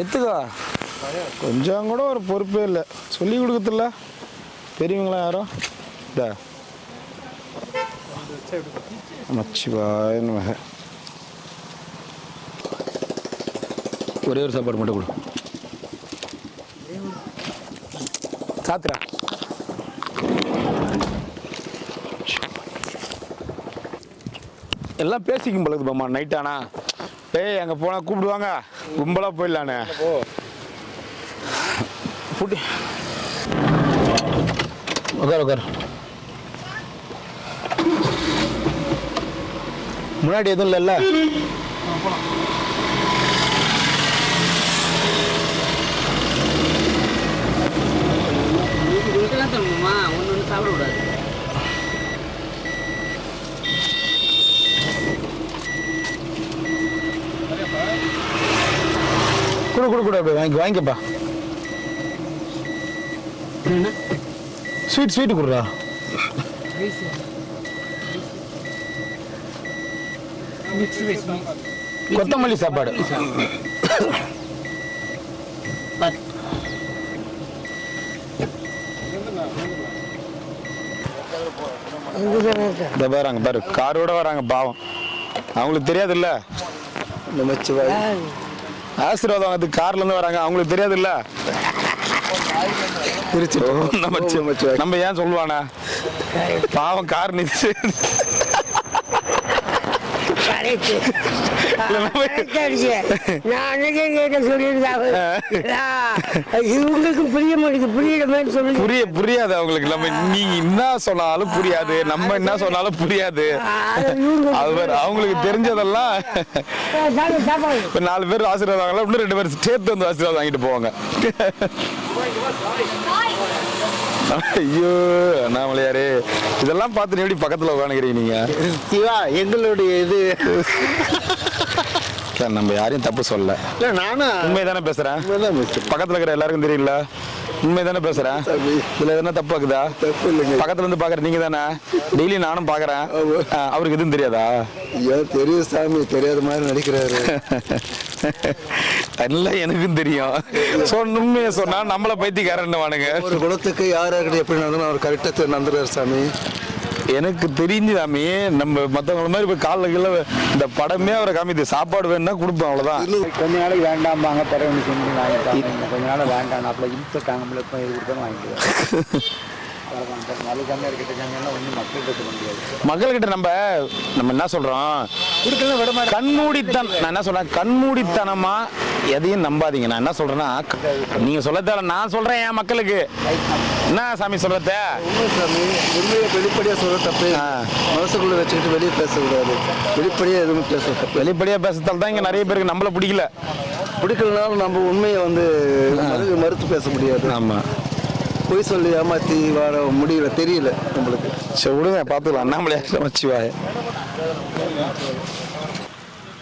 எத்துக்கா. கொஞ்சம் கூட ஒரு பொறுப்பே இல்லை. சொல்லி கொடுக்கறதில்ல பெரியவங்களா யாரும். நமச்சிவாய நமக. ஒரே ஒரு சாப்பாடு மட்டும் கொடு. சாத்திரா. எல்லாம் பேசிக்கும் பழகுது மாமா. நைட் ஆனா அங்கே போனால் கூப்பிடுவாங்க, கும்பலாக போயிடலானே. உட்கார். முன்னாடி எதுவும் இல்லைல்ல? இதெல்லாம் தரணுமா? ஒன்று சாப்பிடக்கூடாது. கூட அப்படியே வாங்கிக்கப்பா. ஸ்வீட் கொடுறா. கொத்தமல்லி சாப்பாடு. பாருங்க பாரு, காரோட வராங்க பாவம், அவங்களுக்கு தெரியாதுல்ல. ஆசீர்வாதம் அது கார்ல இருந்து வராங்க, அவங்களுக்கு தெரியாதுல்ல. நம்ம ஏன் சொல்லுவானா பாவம், கார் நிறுத்து. புரியாது அவங்களுக்கு. நம்ம நீங்க என்ன சொன்னாலும் புரியாது, நம்ம என்ன சொன்னாலும் புரியாது. அவங்களுக்கு தெரிஞ்சதெல்லாம் 4 பேர் ஆசீர்வாதம், இன்னும் 2 பேர் சேர்த்து வந்து ஆசீர்வாதம் வாங்கிட்டு போவாங்க. ஐயோ அண்ணாமலையாரே, இதெல்லாம் பார்த்து எப்படி பக்கத்துல உட்காந்துக்கிறீங்க நீங்க? சிவா எங்களுடைய இது நம்ம யாரையும் தப்பு சொல்லல, நானும் உண்மைதானே பேசுறேன். பக்கத்துல இருக்கிற எல்லாருக்கும் தெரியல, உண்மைதானே பேசுறேன். இதுல எதுனா தப்பு இருக்குதா? பக்கத்துல இருந்து பாக்குற நீங்க தானே, டெய்லி நானும் பாக்குறேன். அவருக்கு எதுவும் தெரியாதா? தெரியும் சாமி, தெரியாத மாதிரி நடிக்கிறாரு. எல்லாம் எனக்கும் தெரியும். உண்மையை சொன்னா நம்மள பைத்தியக்காரன் வானுங்க. ஒரு குலத்துக்கு யார்கிட்ட எப்படி நடந்தணும் அவர் கரெக்டா நடந்துறாரு சாமி. எனக்கு தெரிஞ்சு சாமி, நம்ம மற்றவங்கள மாதிரி இப்போ காலில் கீழே இந்த படமே அவரை காமிது. சாப்பாடு வேணும்னா கொடுப்போம், அவ்வளோதான். கொஞ்ச நாளைக்கு வேண்டாம்பாங்க, பிறகு செஞ்சு வாங்கிட்டாங்க. கொஞ்ச நாள் வேண்டாம், அப்போ இன்ஸ்ட் தாங்க இப்போ இது கொடுத்தாலும் வாங்கிக்குவேன். மக்கள்கிட்ட நம்ம என்ன சொல்றோம், கண்மூடித்தனம். நான் என்ன சொல்றேன், கண்மூடித்தனமா எதையும் நம்பாதீங்க. நான் என்ன சொல்றேன்னா, நீங்க சொல்ல தேவை, நான் சொல்றேன் என் மக்களுக்கு. என்ன சாமி சொல்றத? உண்மையை வெளிப்படையா சொல்ல தப்பு. மனசுக்குள்ள வச்சுக்கிட்டு வெளியே பேசக்கூடாது. வெளிப்படையா எதுவும் பேச தப்பு. வெளிப்படையா பேசுறதால தான் இங்க நிறைய பேருக்கு நம்மள பிடிக்கலனாலும் நம்ம உண்மையை வந்து மறுத்து பேச முடியாது. ஆமா, பொய் சொல்லி ஏமாத்தி வர முடியல, தெரியல நம்மளுக்கு. சரி விடுங்க, பார்த்துக்கலாம். அண்ணாமலையா நமச்சிவாய.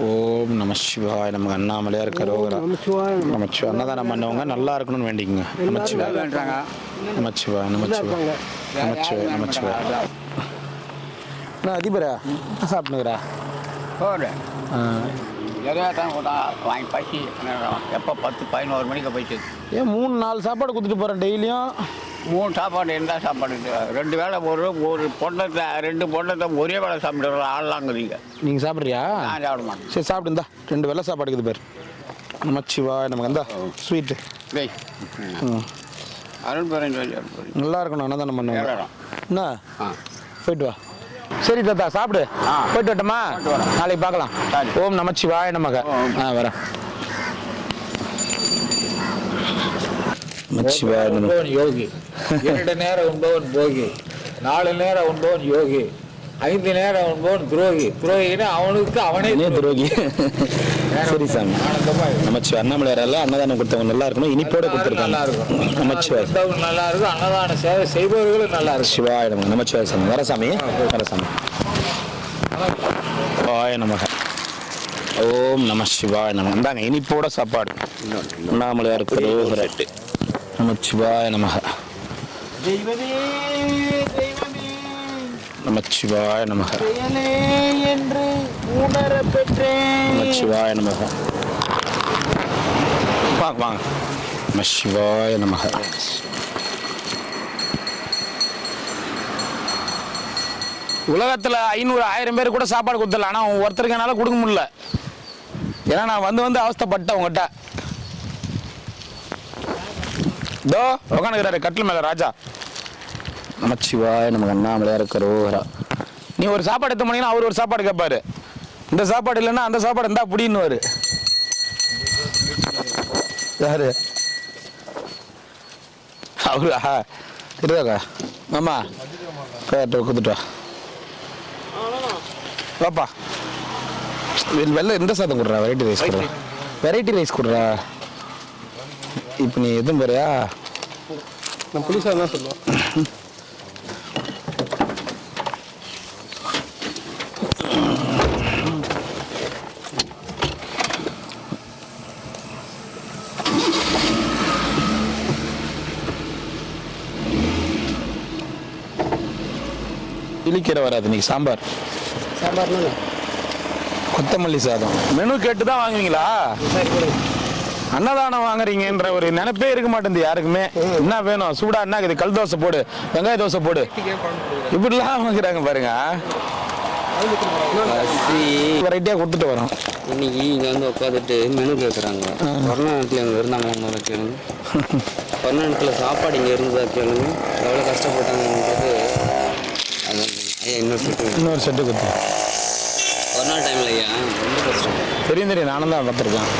ஓம் நம சிவாய. நமக்கு அண்ணாமலையா இருக்கிறோம். நமச்சிவாய் அன்னதானம் பண்ணவங்க நல்லா இருக்கணும்னு வேண்டிக்குங்க. நமச்சிவாய் நமச்சிவாய் நமச்சிவாய் நமச்சிவாய் நமச்சிவாய். நான் அதிபரா சாப்பிட்டுக்கிறா வாங்கி பசி எப்போ 10-11 மணிக்கு போயிட்டு. ஏன் 3-4 சாப்பாடு கொடுத்துட்டு போகிறேன் டெய்லியும்? 3 சாப்பாடு என்ன சாப்பாடு? 2 வேளை ஒரு பொண்ணத்தை 2 பொண்ணத்தை ஒரே வேளை சாப்பிட்டு ஆடலாங்கிறீங்க. நீங்கள் சாப்பிட்றியா? நான் சாப்பிட மாட்டேன். சரி சாப்பிடுந்தா, 2 வேளை சாப்பாடு இருக்குது பேர். நமச்சிவாய். நமக்கு அந்த ஸ்வீட்டு அருள் பேரன் நல்லா இருக்கணும். அன்னதானம் பண்ணுவேன். என்ன போயிட்டு வா. சரி தாத்தா, சாப்பிடு. போயிட்டு வரட்டுமா? நாளைக்கு பார்க்கலாம். ஓம் நமச்சிவாய நமக. வரேன். நமச்சிவாய நமக. யோகி 2 நேரம் உண்பவன் போகி, 4 நேரம் உண்பவன் யோகி, 5 நேரம் உண்பவன் துரோகி. துரோகினா அவனுக்கு அவனே துரோகி. சரி சாமி. நமச்சிவாய். அண்ணாமலையாரால அன்னதானம் கொடுத்தவங்க நல்லா இருக்கணும், இனிப்போட கொடுத்துருக்காங்க. நல்லா இருக்கும். நமச்சிவாய். நல்லா இருக்கும். அன்னதான சேவை செய்பவர்களும் நல்லா இருக்கும். சிவாய நமக. நமச்சிவாய் சாமி. வர சாமி, வர சாமி. சிவாய நமக. ஓம் நம சிவாய நமக. இந்தாங்க இனிப்போட சாப்பாடு. அண்ணாமலையாருக்கு ரோஹரட்டு. நமச்சிவாய நமக. நமச்சிவாய நமக. என்று உணர பெற்றேன். நமச்சிவாய நமக. வாங்க வாங்க. நமச்சிவாய நமக. உலகத்தில் 500-1000 பேர் கூட சாப்பாடு கொடுத்துடலாம். ஆனால் ஒருத்தருக்கு என்னால் கொடுக்க முடியல. ஏன்னா நான் வந்து அவஸ்தைப்பட்டேன் உங்கள்கிட்ட. தோ உட்காந்துக்கிறாரு கட்டில் மேலே ராஜா. நமச்சிவாய். நமக்கு அண்ணாமலையா இருக்கிறோரா. நீ ஒரு சாப்பாடு எடுத்து போனீங்கன்னா அவர் ஒரு சாப்பாடு கேட்பாரு. இந்த சாப்பாடு இல்லைன்னா அந்த சாப்பாடு இருந்தா புடின்னுவாரு. யாரு அவரா? இருக்காக்கா மாமா கொடுத்துட்டு வாப்பா. வெள்ளை இந்த சாதம் கொடுறா, வெரைட்டி ரைஸ் கொடுறா, வெரைட்டி ரைஸ் கொடுறா. இப்போ நீ எதுவும் போறியா? நான் புளிசாதம் தான் சொல்லுவேன். சிலிக்கீரை வராது இன்னைக்கு சாம்பார். சாம்பார்னு கொத்தமல்லி சாதம். மெனு கேட்டு தான் வாங்குவீங்களா? அன்னதானம் வாங்குறீங்கன்ற ஒரு நினைப்பே இருக்க மாட்டேங்குது யாருக்குமே. என்ன வேணும் சூடா என்ன இது, கல் தோசை போடு, வெங்காய தோசை போடு, இப்படிலாம் வாங்குறாங்க பாருங்க. வெரைட்டியாக கொடுத்துட்டு வரோம். இன்னைக்கு இங்கே வந்து உட்காந்துட்டு மெனு கேட்குறாங்க. கொரோனா நேரத்தில் இங்கே இருந்தாங்க கேளுங்க. கொரோனா நேரத்தில் சாப்பாடு இங்கே இருந்ததா கேளுங்க. எவ்வளோ கஷ்டப்பட்டாங்கன்றது அது ஐயா இன்னொரு செட்டு கொடுத்து கொரோனா டைமில் ஐயா ரொம்ப கஷ்டம். தெரியும் நானும் தான் பார்த்துருக்கேன்.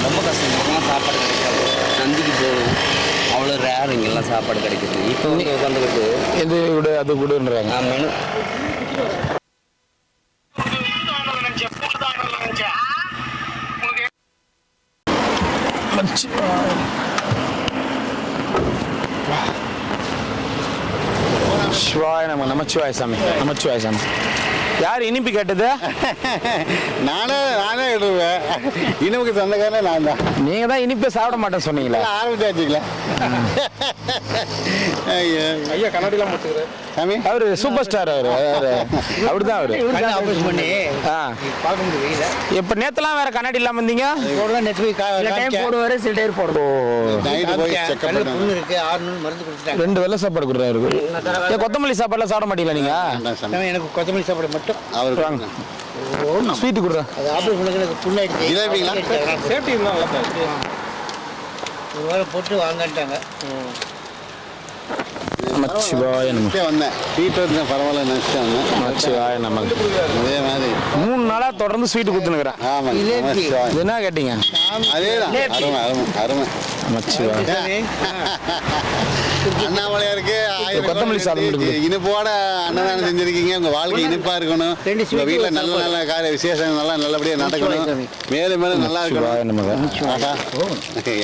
ரொம்ப கஷ்டம். சாப்பாடு கிடைக்காது, சந்திக்கு போகணும், அவ்வளோ ரேர் இங்கெல்லாம் சாப்பாடு கிடைக்குது. இப்போ வந்து உட்காந்துக்கிட்டு எது விடு அது விடுன்றாங்க. மெனு சிவாய நமச்சிவாய சாமி, நமச்சிவாய சாமி. யார் இனிப்பு கேட்டது? நானே எடுவேன். இனிப்புக்கு சொந்தக்காரனே நான் தான். நீங்க தான் இனிப்பே சாப்பிட மாட்டேன்னு சொன்னீங்களா? ஆரம்பிச்சாச்சுங்களா? ஐயா கண்ணாடிலாம் போட்டுக்கிறேன் சாமி அவரு சூப்பர் ஸ்டார். அப்படிதான் அவரு. ஆப்ரேஷன் பண்ணி பார்க்க முடியல. இப்ப நேத்துலாம் வேற கண்ணாடி இல்லாம வந்தீங்க. போடுவாரு, சில டைம் போடுவோம். நைட்டு போய் செக் பண்ணேன். புண்ணு இருக்கு, 6 மருந்து கொடுத்துட்டாங்க. 2 வெள்ளை சாப்பாடு கொடுக்குறாரு. கொத்தமல்லி சாப்பாடுலாம் சாப்பிட மாட்டீங்களா நீங்க? எனக்கு கொத்தமல்லி சாப்பாடு மட்டும். அவருக்கு வாங்க ஸ்வீட் கொடுறேன். அது ஆப்ரேஷன் பண்ணி எனக்கு புண்ணாயிடுச்சு. ஜிலேபிங்களா? சேஃப்டி இருந்தால் நல்லா ஒரு வாரம் போட்டு வாங்கன்ட்டாங்க. நமச்சிவாய நம. வந்தேன் ஸ்வீட் வந்து பரவாயில்ல நினச்சிட்டு வந்தேன். நமச்சிவாய நம. அதே மாதிரி 3 நாளா தொடர்ந்து ஸ்வீட் கொடுத்துனுக்குறேன். ஆமாம். என்ன கேட்டீங்க? அதேதான். அருமை அருமை அருமை. நமச்சிவாய. அண்ணாமலையாருக்கு கொத்தமல்லி சாதம் இருக்கு. இனிப்போட அன்னதானம் செஞ்சிருக்கீங்க. உங்க வாழ்க்கை இனிப்பா இருக்கணும். உங்க வீட்டுல நல்ல நல்ல காரிய விசேஷம் நல்லபடியா நடக்கணும். மேலும் மேலும் நல்லா இருக்கணும்.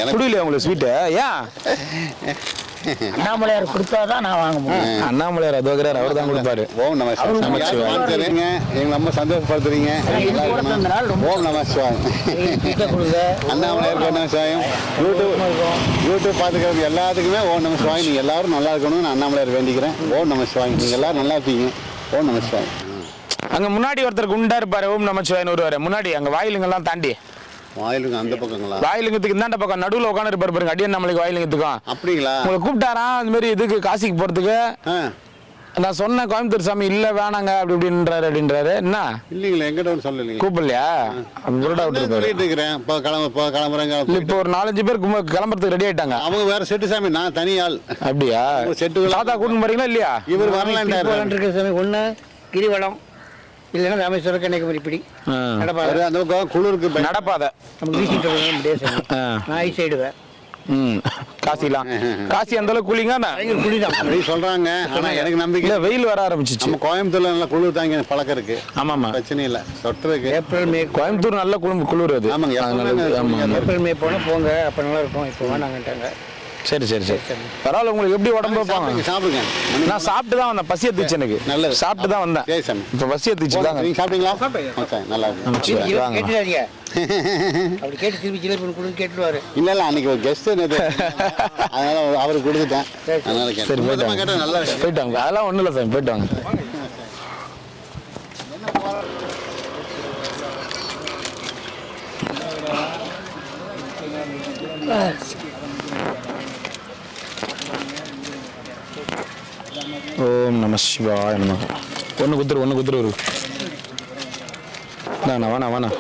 எனக்கு புரியல உங்களுக்கு ஸ்வீட்டு. ஏன் அண்ணாமலையார் கொடுத்தாதான் நான் வாங்க முடியும். அண்ணாமலையார் அதுவாகிறார், அவர் தான் கொடுப்பாரு. ஓம் நம சிவாய. எங்களை ரொம்ப சந்தோஷப்படுத்துறீங்க. ஓம் நம சிவாய. அண்ணாமலையாருக்கு நம சிவாயம். யூடியூப் பார்த்துக்கிறவங்க எல்லாத்துக்குமே ஓம் நம சிவாய். நீங்க எல்லாரும் நல்லா இருக்கணும்னு அண்ணாமலையார் வேண்டிக்கிறேன். ஓம் நம சிவாய். நீங்க எல்லாரும் நல்லா இருப்பீங்க. ஓம் நம சிவாய். அங்க முன்னாடி ஒருத்தர் குண்டா இருப்பாரு, ஓம் நமச்சிவாயன்னு வருவாரு. முன்னாடி அங்க வாயிலுங்கெல்லாம் தாண்டி வாயிலுங்க அந்த பக்கங்களா? வாயிலுங்கத்துக்கு இந்தாண்ட பக்கம் நடுவில் உட்காந்து இருப்பாரு பாருங்க. அடியன் நம்மளுக்கு வாயிலுங்கத்துக்கும். அப்படிங்களா? உங்களை கூப்பிட்டாராம் அந்த மாதிரி இதுக்கு காசிக்கு போறதுக்கு. நான் சொன்னேன் கோயம்புத்தூர் சாமி இல்ல வேணாங்க அப்படி இப்படின்றாரு அப்படின்றாரு. என்ன இல்லைங்களா? எங்கிட்ட சொல்லலைங்க. கூப்பிடலையா? சொல்லிட்டு இருக்கிறேன். கிளம்புறேங்க. இப்போ ஒரு 4-5 பேர் கிளம்புறதுக்கு ரெடி ஆயிட்டாங்க. அவங்க வேற செட்டு சாமி, நான் தனி ஆள். அப்படியா? செட்டு தாத்தா கூட்டின்னு போறீங்களா இல்லையா? இவர் வரலான்டாரு சாமி. ஒண்ணு கிரிவலம், இல்லைன்னா ராமேஸ்வரம், கன்னியாகுமரி. இப்படி நடப்பாதை. அந்த பக்கம் குளிருக்கு நடப்பாதை. நமக்கு வீசிட்டு நான் ஐ சைடுவேன். காசிலாம் காசி அந்த அளவுக்கு குளிங்க குளிதான் அப்படி சொல்றாங்க. ஆனா எனக்கு நம்பிக்கை இல்ல. வெயில் வர ஆரம்பிச்சிச்சு. நம்ம கோயம்புத்தூர்ல நல்லா குளிர் தாங்க பழக்கம் இருக்கு. ஆமாமா, பிரச்சனை இல்ல. சொட்டருக்கு ஏப்ரல் மே கோயம்புத்தூர் நல்ல குளிர் அது. ஆமாங்க. ஏப்ரல் மே போனா போங்க, அப்ப நல்லா இருக்கும். இப்போ வேணாங்கட்டாங்க. சரி சரி சரி பரவாயில்ல. உங்களுக்கு எப்படி உடம்பு வைப்பாங்க? சாப்பிடுங்க. நான் சாப்பிட்டு தான் வந்தேன். பசி எடுத்துச்சு எனக்கு. நல்லது. சாப்பிட்டு தான் வந்தேன். சரி சாமி. இப்ப பசி எடுத்துச்சு தாங்க. நீங்க சாப்பிட்டீங்களா? நல்லா இருக்கு. கேட்டுடாதீங்க. அப்படி கேட்டு திருப்பி ஜிலேபி கொடுன்னு கேட்டுருவாரு. இல்ல இல்ல அன்னைக்கு ஒரு கெஸ்ட் அதனால அவருக்கு கொடுத்துட்டேன். அதனால சரி கேட்டேன். நல்லா போயிட்டாங்க. அதெல்லாம் ஒண்ணும் இல்லை சாமி, போயிட்டு வாங்க. ஓம் நம சிவாய நம. ஒன்று குத்துரு வேணா.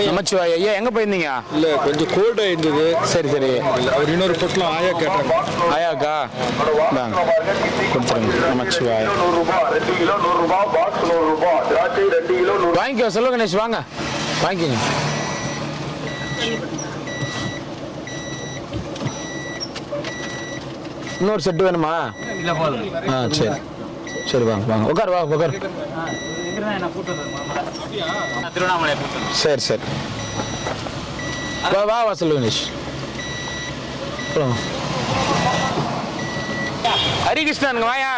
நமச்சிவாய. ஐயா எங்க போயிருந்தீங்க? இல்லை கொஞ்சம் கோல்டு ஆயிருந்தது. சரி சரி. அவர் இன்னொரு பொட்டலம் ஆயா கேட்டாங்க. ஆயாக்கா கொடுத்துருங்க. நமச்சிவாய. வாங்கிக்கோ செல்வ கணேஷ், வாங்க வாங்கிக்கோங்க. இன்னொரு செட்டு வேணுமா? சரி சரி வாங்க உட்கார். உட்கார். சரி சரி வா செல்வ கணேஷ். ஹரிகிருஷ்ணன் வாயா.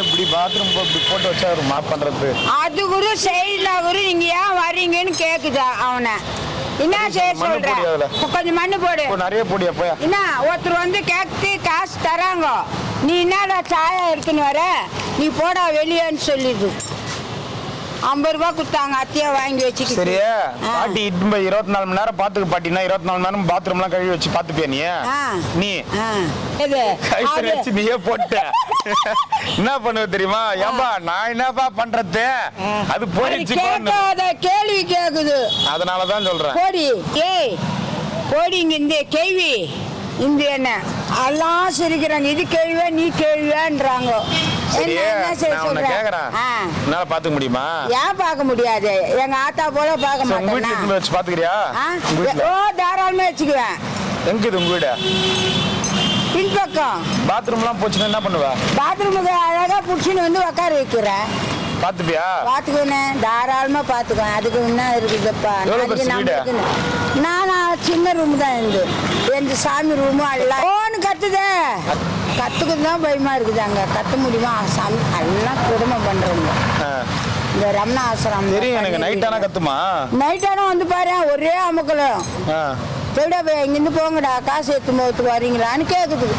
இப்படி பாத்ரூம் இப்படி போட்டு வச்சா ஒரு மாப் பண்றது. அது குரு செய்யல குரு, நீங்க ஏன் வரீங்கன்னு கேக்குதா அவனை. என்ன செய்ய மண்ணு சொல்ற போடு அதுல. கொஞ்சம் மண்ணு போடு நிறைய போடியா போயா. என்ன ஒருத்தர் வந்து கேட்டு காசு தராங்க, நீ என்னடா சாயா எடுத்துன்னு வர, நீ போடா வெளியேன்னு சொல்லிடு. 50 ரூபாய் கொடுத்தாங்க, அத்தையா வாங்கி வச்சுக்கிட்டு. சரியா பாட்டி 24 மணி நேரம் பாத்துக்க பாட்டினா 24 மணி நேரம் பாத்ரூம்லாம் கழுவி வச்சு பாத்துப்பியா நீ? நீ இது கைத்தறி வச்சு நீயே போட்ட என்ன பண்ணுவ தெரியுமா? ஏம்பா நான் என்னப்பா பண்றது, அது போயிடுச்சு. கேட்காத கேள்வி கேக்குது, அதனாலதான் சொல்றேன். போடி ஏய் போடி இங்க இந்த கேள்வி இந்த என்ன எல்லாம் சிரிக்கிறாங்க, இது கேள்வியா நீ கேள்வியான்றாங்க. சரியா என்ன செய்ய நான் உன்னை சொல்ற? கேக்குறேன், என்னால பாத்துக்க முடியுமா? ஏன் பார்க்க முடியாது? எங்க ஆத்தா போல பார்க்க உங்க வீட்டுல மாட்டேன். எடுத்து வச்சு பாத்துக்கிறியா? உங்க வீட்டுல ஓ தாராளமா வச்சுக்குவேன். எங்க இது உங்க வீடு? பின்பக்கம் பாத்ரூம்லாம் போச்சுன்னா என்ன பண்ணுவ? பாத்ரூமுக்கு அழகா புடிச்சுன்னு வந்து உட்கார வைக்கிறேன். பாத்துப்பியா? பாத்துக்குவேன், தாராளமா பாத்துக்குவேன். அதுக்கு என்ன இருக்குதுப்பா? எவ்வளவு பெருசு வீடு? நானா சின்ன ரூம் தான் இருந்து எந்த சாமி ரூமும் அல்ல. ஓன்னு கத்துதே, கத்துக்குது தான் பயமா இருக்குது. அங்க கத்த முடியுமா? சாமி எல்லாம் குடும்பம் பண்றவங்க. இந்த ரமணா ஆசிரமம் தெரியும் எனக்கு. நைட் ஆனா கத்துமா? நைட் ஆனா வந்து பாரு ஒரே அமுக்கலம். போய்டா இங்கிருந்து போங்கடா, காசு எடுத்து போகிறதுக்கு வரீங்களான்னு கேக்குது.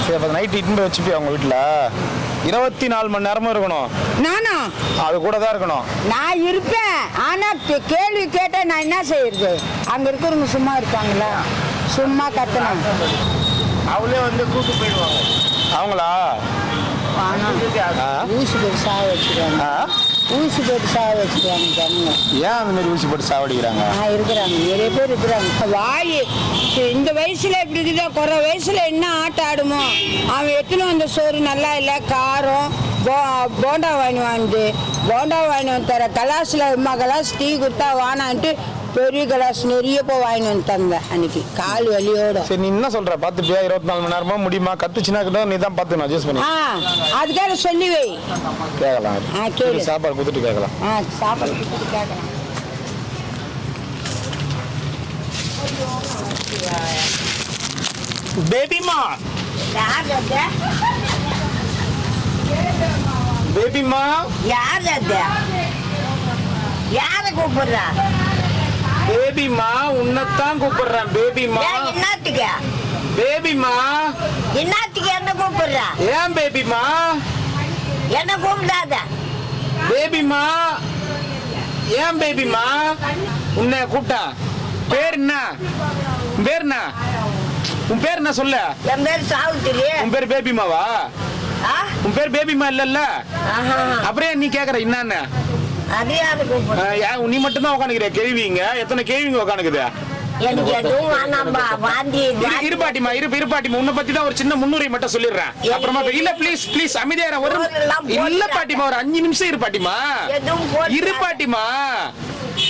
சரி அப்ப நைட் இட்டு போய் வச்சுப்பியா உங்க வீட்டுல? 24 மணி நேரமும் இருக்கணும். நானா? அது கூட தான் இருக்கணும். நான் இருப்பேன், ஆனா கேள்வி கேட்டா நான் என்ன செய்யறது? அங்க இருக்கிறவங்க சும்மா இருப்பாங்களா? சும்மா கத்தணும். அவளே வந்து கூட்டு போயிடுவாங்க. அவங்களா? ஊசி போட்டு சாக வச்சுருவாங்க, ஊசி போட்டு சாக வச்சுருவாங்க ஜனங்க. ஏன் அந்த மாதிரி ஊசி போட்டு சாவடிக்கிறாங்க? இருக்கிறாங்க, நிறைய பேர் இருக்கிறாங்க. வாய் இந்த வயசுல இப்படி இருக்குதா, குறை வயசுல என்ன ஆட்டம் ஆடுமோ. அவன் எத்தனை வந்த சோறு நல்லா இல்லை, காரம் போண்டா வாங்கி தர கலாஸில் அம்மா கலாஸ் டீ கொடுத்தா வானான்ட்டு பெரிய கிளாஸ் நிறைய போய் வாங்கிட்டு வந்து தந்தேன் அன்னைக்கு கால் வலியோட. சரி நீ என்ன சொல்ற? பாத்துப்பியா? 24 மணி நேரமா முடியுமா? கத்துச்சுன்னா கூட நீ தான் பாத்துக்கணும், அட்ஜஸ்ட் பண்ணி. அதுக்காக சொல்லி வை. கேட்கலாம். கேளு. சாப்பாடு கொடுத்துட்டு கேட்கலாம். சாப்பாடு கொடுத்துட்டு கேட்கலாம். பேபிமா, யார் அது? பேபிமா, யார் அது? யாரை கூப்பிடுறா? பேபிமா, உன்னைத்தான் கூப்பிடுறேன். பேபிமா, என்னத்துக்கு? பேபிமா, என்னத்துக்கு என்ன கூப்பிடுறா? ஏன் பேபிமா? என்ன கூப்பிடாத. பேபிமா, ஏன் பேபிமா? உன்னை கூப்பிட்டா பேர் என்ன? பேர் என்ன? உன் பேர் என்ன சொல்ல? என் பேர் சாவுத்திரி. உன் பேர் பேபிமாவா? உன் பேர் பேபிமா இல்லல்ல? அப்புறம் நீ கேக்குற என்னன்னு? நீ மட்டும் தான் உட்காந்துக்கிற கேள்விங்க. எத்தனை கேள்விங்க உட்காந்துக்குது? இருப்பாட்டிமா இருப்பாட்டிமா, உன்னை பத்தி தான் ஒரு சின்ன முன்னுரை மட்டும் சொல்லிடுறேன். அப்புறமா இல்ல ப்ளீஸ் ப்ளீஸ் அமைதியா ஒரு இல்ல பாட்டிமா, ஒரு 5 நிமிஷம் இருப்பாட்டிமா. இருப்பாட்டிமா,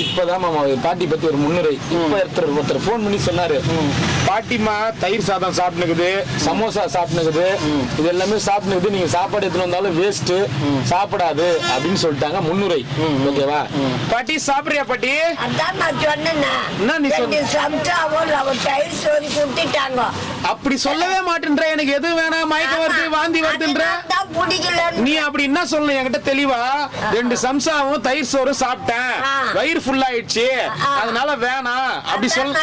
இப்பதான் மாமா பாட்டி பத்தி ஒரு முன்னுரை. இப்ப ஒருத்தர் போன் பண்ணி சொன்னாரு, பாட்டிமா தயிர் சாதம் சாப்பிட்டுக்குது, சமோசா சாப்பிட்டுக்குது, இது எல்லாமே சாப்பிட்டுக்குது, நீங்க சாப்பாடு எடுத்துட்டு வந்தாலும் வேஸ்ட், சாப்பிடாது அப்படின்னு சொல்லிட்டாங்க. முன்னுரை. ஓகேவா பாட்டி? சாப்பிடுறியா பாட்டி? அதான் நான் சொன்னேன். என்ன நீ சொன்ன? அப்படி சொல்லவே மாட்டேன்ற. எனக்கு எது வேணாம், மயக்கம் வருது, வாந்தி வருதுன்ற. நீ அப்படி என்ன சொல்லணும் என்கிட்ட தெளிவா? 2 சம்சாவும் தயிர் சோறு சாப்பிட்டேன், வயிறு ஃபுல் ஆயிடுச்சு, அதனால வேணாம் அப்படி சொல்ல.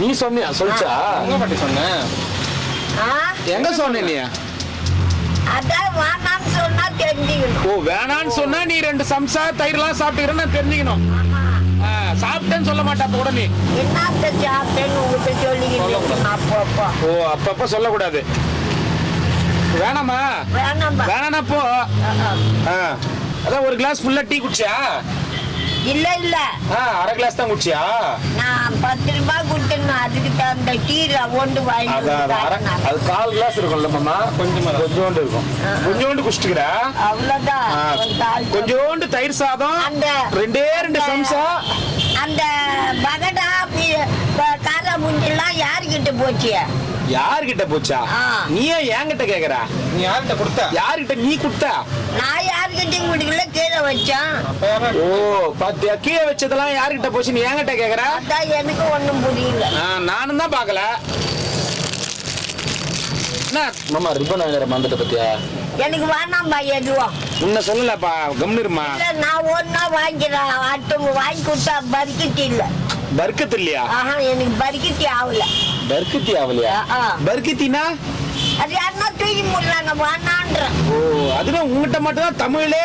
நீ சொன்னியா? சொல்லிச்சா? எங்க பாட்டி சொன்ன? எங்க சொன்ன நீ? ஓ வேணான்னு சொன்னா நீ 2 சம்சா தயிர்லாம் சாப்பிட்டுக்கிறேன்னு தெரிஞ்சுக்கணும். சாப்பிட்டேன்னு சொல்ல மாட்டா அப்ப கூட நீ? ஓ அப்பப்ப சொல்லக்கூடாது. வேணாமா? வேணானா போ. அதான் ஒரு கிளாஸ் ஃபுல்லா டீ குடிச்சியா? இல்ல இல்ல, அரை கிளாஸ் தான் குடிச்சியா? நான் 10 ரூபாய் கொடுத்தேன், அதுக்கு தகுந்த டீ ஒன்று வாங்கி. அது 1/4 கிளாஸ் இருக்கும்ல மாமா? கொஞ்சோண்டு இருக்கும். கொஞ்சோண்டு குடிச்சிட்டுக்கிற அவ்வளவுதான். கொஞ்சோண்டு தயிர் சாதம், 2 சம்சா. அந்த பகடா கார முஞ்செல்லாம் யாருக்கிட்ட போச்சு? யாருகிட்ட போச்சா? நீ என்கிட்ட கேக்குற? நீ யார்கிட்ட கொடுத்த? யாருகிட்ட நீ கொடுத்த? நான் யாருக்கிட்டையும் குடிக்கல, கீழே வச்சேன். ஓ பாத்தியா, கீழே வச்சதெல்லாம் யாருகிட்ட போச்சு நீ என்கிட்ட கேக்குற? அதான் எனக்கு ஒண்ணும் புரியல. நானும் தான் பாக்கல. என்ன மாமா ரிப்பன் வாங்குற மந்தத்தை பத்தியா? எனக்கு வேணாம்பா எதுவும். உன்னை சொல்லலப்பா, கம்னிருமா. இல்ல, நான் ஒன்னா வாங்கிக்கிறேன். அடுத்தவங்க வாங்கி கொடுத்தா பர்க்கத்தி இல்ல. பர்க்கத்து இல்லையா? எனக்கு பர்க்கத்தி ஆகல. பர்க்கத்தி ஆகலையா? பர்க்கத்தினா அது யாருன்னா தூக்கி முடியலாங்க வேணான்றேன். ஓ, அதுதான் உங்ககிட்ட மட்டும் தான் தமிழே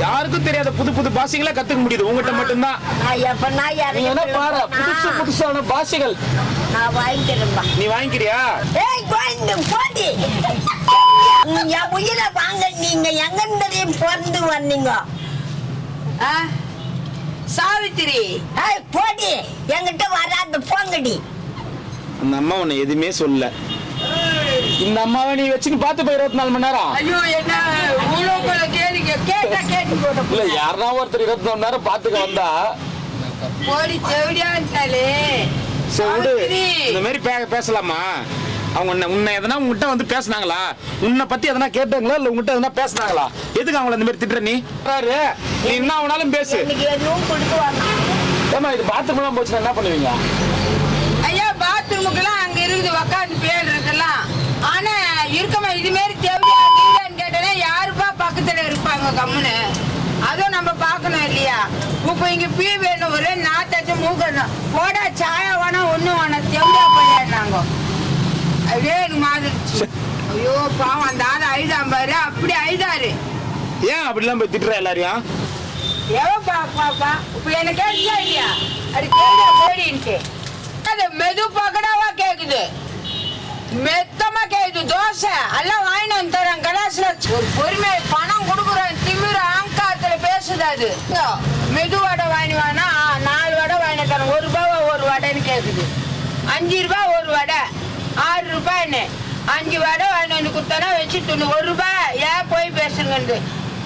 யாருக்கும் தெரியாத புது புது பாஷைகளை கத்துக்க முடியுது உங்ககிட்ட மட்டும்தான். நான் எப்ப பாரு புதுசு புதுசான பாஷைகள் நான் வாங்கிக்கிறேன்பா. நீ வாங்கிக்கிறியா? ஏய் கோயிந்து போடி. என் உயிரை வாங்க. நீங்க எங்க இருந்து பிறந்து வந்தீங்க? சாவித்திரி. ஏய் போடி, என்கிட்ட வராது போங்கடி. அந்த அம்மா உன்னை எதுவுமே சொல்ல. இந்த அம்மாவை நீ வச்சுன்னு பார்த்து போய் 24 மணி நேரம். ஐயோ, என்ன உலோகல கேட்டு போட. இல்ல, யாரா ஒருத்தர் 24 மணி நேரம் பார்த்துக்க வந்தா போடி தேவடியான்ட்டாலே. சரி விடு, இந்த மாதிரி பேசலாமா? அவங்க உன்னை எதனா உங்ககிட்ட வந்து பேசினாங்களா? உன்னை பத்தி எதனா கேட்டாங்களா? இல்ல உங்ககிட்ட எதனா பேசினாங்களா? எதுக்கு அவங்கள இந்த மாதிரி திட்டுற? நீ நீ என்ன ஆனாலும் பேசு. ஏமா, இது பாத்ரூம் எல்லாம் போச்சுன்னா என்ன பண்ணுவீங்க? ஐயா, பாத்ரூமுக்கெல்லாம் அங்க இருக்குது, உக்காந்து பேர் இருக்கலாம். ஆனா இருக்கமா இது மாதிரி தேவையான்னு கேட்டேன்னா யாருப்பா பக்கத்துல இருப்பாங்க கம்முன்னு? அதுவும் நம்ம பார்க்கணும் இல்லையா? இப்ப இங்க பீ வேணும், ஒரே நாத்தாச்சு மூக்கணும். போடா சாயா வேணா ஒண்ணு வேணா தேவையா பண்ணிடுறாங்க. அப்படியே எனக்கு மாதிரிச்சு. ஐயோ பாவம், அந்த ஆள் அழுதாம் பாரு, அப்படி அழுதாரு. ஏன் அப்படிலாம் போய் திட்டுற எல்லாரையும்? பாப்பா இப்ப என்ன கேட்டுச்சா இல்லையா? அது கேட்க போடின்ட்டு அது மெது பக்கடாவா கேக்குது, மெத்தமா கேக்குது. தோசை எல்லாம் வாங்கிட்டு வந்து தரேன் கலாசுல. ஒரு பொறுமை பணம் கொடுக்குறேன் திமிர ஆங்காரத்துல பேசுது. அது மெது வடை வாங்கி வாங்கினா 4 வடை வாங்கி தரேன். 1 ரூபாய் ஒரு வடைன்னு கேக்குது. 5 ரூபாய் ஒரு வடை, 6 ரூபாய்ன்னு 5 வடை வாங்கி வந்து கொடுத்தனா வச்சு 1 ரூபாய். ஏன் போய் பேசுங்கன்னு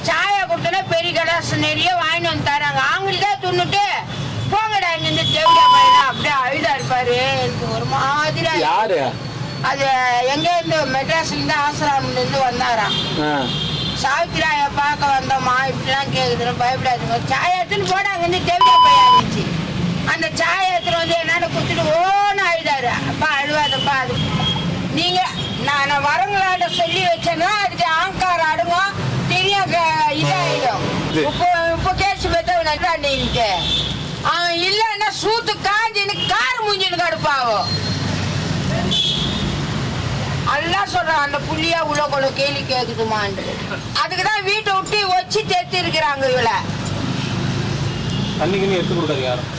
சாயா கொடுத்தனா பெரிய கலாசு நிறைய வாங்கி வந்து தராங்க. அவங்கள்ட்ட துண்ணுட்டு போங்கடா இங்க தேவையா பையனா. அப்படியே அழுதா இருப்பாரு. எனக்கு ஒரு மாதிரி. யாரு அது? எங்க இருந்து மெட்ராஸ்ல இருந்து ஆசிரமத்துல இருந்து வந்தாராம். சாவித்திராய பார்க்க வந்தோமா, இப்படிலாம் கேக்குதுன்னு பயப்படாதுங்க. சாயத்துன்னு போனாங்க வந்து தேவையா பையன் இருந்துச்சு. அந்த சாயத்துல வந்து என்னன்னு குத்துட்டு ஓன்னு அழுதாரு. அப்பா அழுவாதப்பா, அது நீங்க நான் வரங்களாட்ட சொல்லி வச்சேன்னா அதுக்கு ஆங்காரம் அடுங்கும், தெரியும் இதாயிடும். இப்போ கேட்டு பெற்றவன்ட்டு அவன் இல்லைன்னா சூத்து காஞ்சின்னு கார் மூஞ்சின்னு கடுப்பாகும். எல்லாம் சொல்றான் அந்த புள்ளியா உள்ள கொள்ள கேள்வி கேக்குதுமான்னு. அதுக்குதான் வீட்டை விட்டு வச்சு தேத்தி இருக்கிறாங்க இவளை. தண்ணிக்குன்னு எடுத்து கொடுக்காது யாரும்.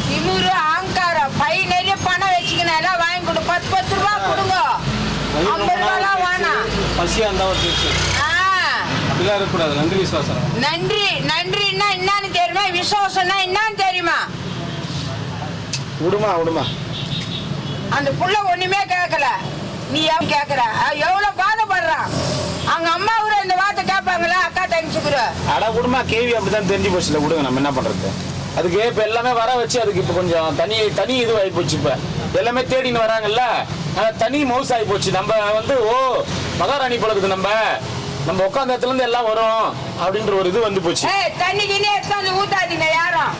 திமுரு ஆங்காரம் பை நிறைய பணம் வச்சுக்கணும். எல்லாம் வாங்கி கொடு. 10 ரூபா கொடுங்க. 50 ரூபாலாம் வேணாம். பசியா இருந்தா ஒரு பேச்சு அப்படிலாம் இருக்கக்கூடாது. நன்றி விசுவாசம். நன்றின்னா என்னன்னு தெரியுமா? விசுவாசம்னா என்னன்னு தெரியுமா? விடுமா. அந்த புள்ள ஒண்ணுமே கேட்கல, நீ ஏன் கேட்கற? எவ்வளவு பாதப்படுறான். அவங்க அம்மா கூட இந்த வார்த்தை கேட்பாங்களா? அக்கா தங்கச்சிக்குற அட விடுமா. கேள்வி அப்படிதான் தெரிஞ்சு போச்சுல, விடுங்க. நம்ம என்ன பண்றது? அதுக்கு இப்ப எல்லாமே வர வச்சு அதுக்கு இப்ப கொஞ்சம் தனி இது ஆகி போச்சு. இப்ப எல்லாமே தேடின்னு வராங்கல்ல, தனி மவுஸ் ஆகி போச்சு. நம்ம வந்து மகாராணி பழகுது. நம்ம உட்காந்த இடத்துல இருந்து எல்லாம் வரும் அப்படின்ற ஒரு இது வந்து போச்சு. தண்ணிக்கு எடுத்து ஊத்தாதீங்க யாரும்.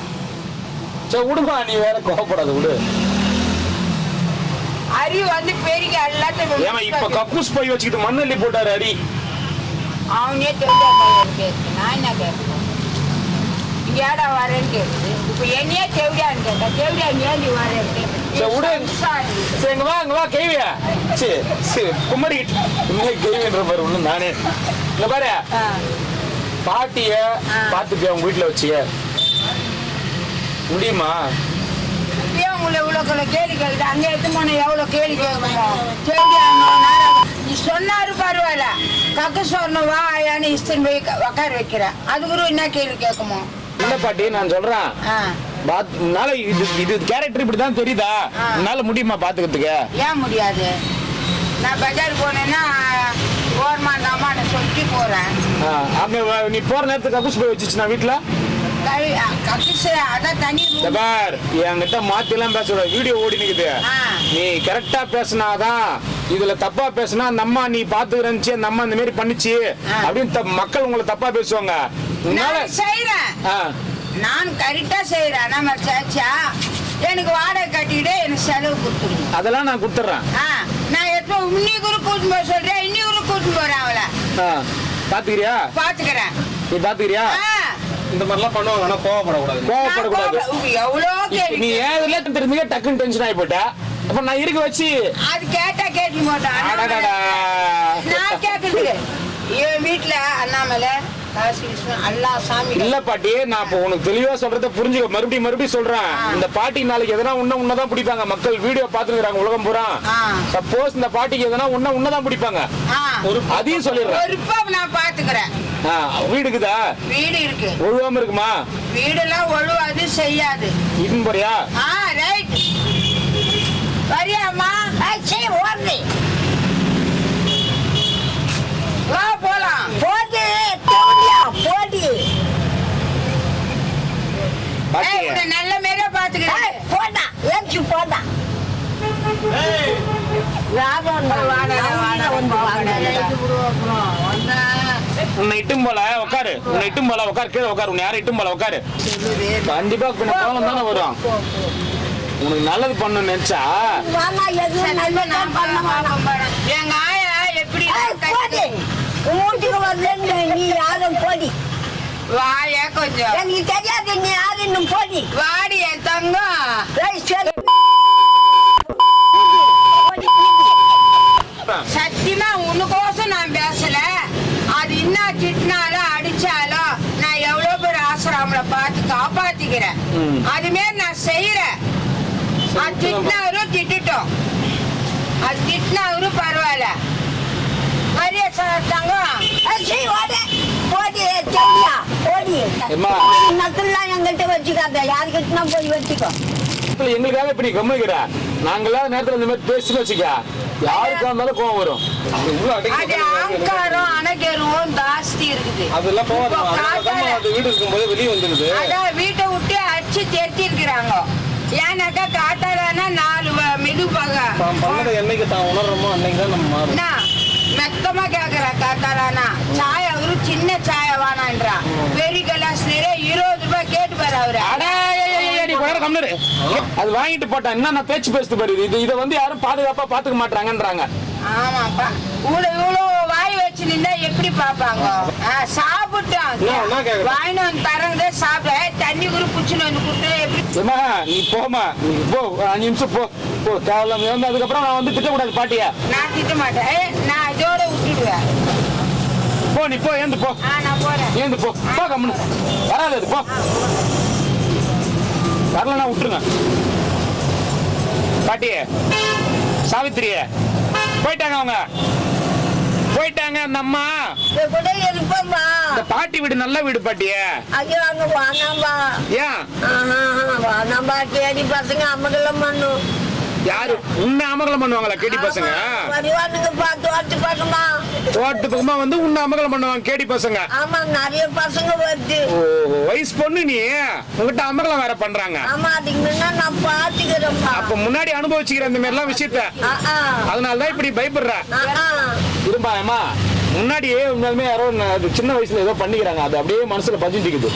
சரி விடுமா, நீ வேற கோவப்படாத, விடு. அரி வந்து பெரிய எல்லாத்தையும் ஏமா இப்ப கக்கூஸ் போய் வச்சுக்கிட்டு மண்ணள்ளி போட்டாரு அரி. அவனே தேவையா நான் என்ன கேட்கணும்? இங்க ஏடா வரேன்னு கேக்குது. இப்ப என்னையே தேவையான்னு கேட்டா தேவையா ஏன் நீ வரேன்னு. சரி இங்க வா கேவியா. சரி குமரிக்கிட்டு இன்னும் கேவின்ற பாரு. ஒண்ணு நானே இங்க பாரு, பாட்டிய பாத்துக்க உங்க வீட்டுல வச்சிய முடியுமா? உங்களை இவ்வளவு கேள்வி கேட்குது. அங்க எடுத்து போன எவ்வளவு கேள்வி கேட்கணும். நீ சொன்னாரு பரவாயில்ல. கக்கு சொன்ன வா ஆயான்னு இஸ்தின் போய் உட்கார வைக்கிறேன். அது ஒரு என்ன கேள்வி கேட்குமோ? இல்ல பாட்டி, நான் சொல்றேன். இது கேரக்டர் இப்படிதான் தெரியுதா? என்னால முடியுமா பாத்துக்கிறதுக்கு? ஏன் முடியாது? நான் பஜார் போனேன்னா ஓரமா அந்த அம்மா சொல்லிட்டு போறேன். அங்க நீ போற நேரத்துக்கு கக்கூஸ் போய் வச்சுச்சு நான் வீட்டுல. என்கிட்ட மாத்தி எல்லாம் பேச வீடியோ ஓடி நிக்குது. நீ கரெக்டா பேசினாதான். இதுல தப்பா பேசினா அந்த அம்மா நீ பாத்துக்கிறச்சு அந்த அம்மா இந்த மாதிரி பண்ணிச்சு அப்படின்னு மக்கள் உங்களை தப்பா பேசுவாங்க. நான் கரெக்டா செய்யறேன். நம்ம சாச்சா எனக்கு வாடகை கட்டிட்டு எனக்கு செலவு கொடுத்துருங்க. அதெல்லாம் நான் கொடுத்துறேன். நான் எப்போ இன்னைக்கு ஒரு கூட்டிட்டு போக சொல்றேன், இன்னைக்கு ஒரு கூட்டிட்டு போறேன் அவளை. பாத்துக்கிறியா? பாத்துக்கிறேன். நீ பாத்துக்கிறியா? இந்த மாதிரிலாம் பண்ணுவாங்க, ஆனா கோவப்படக்கூடாது. எவ்வளோ நீ ஏன் இதுல தெரிஞ்சுக்க டக்குன்னு டென்ஷன் ஆகி போட்ட. அப்ப நான் இருக்க வச்சு அது கேட்டா கேட்க மாட்டான். நான் கேக்குறதுக்கு என் வீட்டுல அண்ணாமலை அல்லா சாமி இல்ல பாட்டி, நான் இப்ப உனக்கு தெளிவா சொல்றத புரிஞ்சுக்க. மறுபடியும் சொல்றேன். இந்த பாட்டி நாளைக்கு எதனா உன்னதான் பிடிப்பாங்க. மக்கள் வீடியோ பாத்துக்கிறாங்க உலகம் பூரா. சப்போஸ் இந்த பாட்டிக்கு எதனா உன்னதான் பிடிப்பாங்க. அதையும் சொல்லிடுறேன். நான் பாத்துக்கிறேன். வீடுக்குதா? வீடு இருக்கு. ஒழுவாம இருக்குமா? வீடெல்லாம் ஒழுவாது செய்யாது. இது போறியா? ரைட். வரியாமா? சரி ஓடுறே. வா போலாம். போடி போடி. உன்னை நல்ல மேல பாத்துக்கிறேன். போடா ஏச்சு போடா. உன்னை இட்டும் போல உட்காரு. கீழே உட்காரு. உன்னை யாரும் இட்டும் போல உட்காரு. கண்டிப்பா கோலம் தானே வரும். உனக்கு நல்லது பண்ண நினைச்சா எங்க ஆயா எப்படி நீ யாரும் போடி. வாயா கொஞ்சம். எனக்கு தெரியாது நீ யாருன்னு போடி. வாடி என் தங்கம். சத்தியமா உனக்கோசம் நான் பேசல. அது இன்னும் திட்டினாலும் அடிச்சாலும் நான் எவ்வளவு பேர் ஆசிரமங்களை பார்த்து காப்பாத்திக்கிறேன். அதுமாரி நான் செய்யறேன். அது திட்டினவரும் திட்டட்டும். அது திட்டினவரும் பரவாயில்ல. வரிய தங்கம். எங்கள்கிட்ட வச்சுக்காத. யாருக்கிட்ட போய் வச்சுக்கோ. எங்களுக்காக இப்படி கம்மிக்கிற. நாங்களாம் நேரத்துல இந்த மாதிரி பேசி வச்சுக்க. யாருக்கா இருந்தாலும் கோவம் வரும். அது அகங்காரம் அணகரும் ஜாஸ்தி இருக்குது. அதெல்லாம் போவாது. வீடு இருக்கும்போது வெளியே வந்துருது. அதான் வீட்டை விட்டு அடிச்சு தெரித்தி இருக்கிறாங்க. ஏன்னாக்கா காட்டாதானா 4 மெதுவாக பண்ணதை என்னைக்கு தான் உணர்றோமோ அன்னைக்கு தான் நம்ம மாறும். மெத்தமா கேக்குற காட்டாரானா சாய அவரு சின்ன சாய வானான்றா. பெரிய கிளாஸ் நிறைய 20 ரூபாய் கேட்டு பாரு அவரு. அது வாங்கிட்டு போட்டா என்ன பேச்சு பேசுது பாரு. இதை வந்து யாரும் பாதுகாப்பா பாத்துக்க மாட்டாங்கன்றாங்க. ஆமாப்பா. இவ்வளவு வாய் வச்சு நின்றா எப்படி பாப்பாங்க? சாப்பிட்டோம் வாங்கிட்டு வந்து தரங்க சாப்பிட. தண்ணி கூட புச்சுன்னு வந்து கொடுத்து எப்படி? நீ போமா. நீ போ 5 நிமிஷம் போ. தேவையில்லாம அதுக்கப்புறம் நான் வந்து திட்டக்கூடாது பாட்டியா. நான் திட்ட மாட்டேன். நான் இதோட விட்டுடுவேன். போ நீ போ. ஏந்து போ. நான் போறேன். ஏந்து போ. போ கம்முன்னு. வராது அது. போ. வரலன்னா விட்டுருங்க. பாட்டியே சாவித்திரியே போயிட்டாங்க. அவங்க போயிட்டாங்க. அந்த அம்மா இந்த பாட்டி வீடு நல்ல வீடு பாட்டியே. ஐயோ அங்க வானாம்பா. ஏன் வானாம்பா? கேடி பசங்க அம்மகலம் பண்ணும். யாரு உன்னை அமகலம் பண்ணுவாங்களா கேடி பசங்க? தோட்டு பக்கமா வந்து உன்னை அமகலம் பண்ணுவாங்க கேடி பசங்க. ஆமா நிறைய பசங்க வருது. வயசு பொண்ணு நீ உங்ககிட்ட அமகலம் வேற பண்றாங்க. ஆமா அதுக்கு முன்ன நான் பாத்துக்கிறேன். அப்ப முன்னாடி அனுபவிச்சுக்கிற இந்த மாதிரி எல்லாம் விஷயத்த. அதனாலதான் இப்படி பயப்படுற. இருப்பாயம்மா முன்னாடியே உண்மையுமே யாரோ சின்ன வயசுல ஏதோ பண்ணிக்கிறாங்க. அது அப்படியே மனசுல பதிஞ்சுக்குது.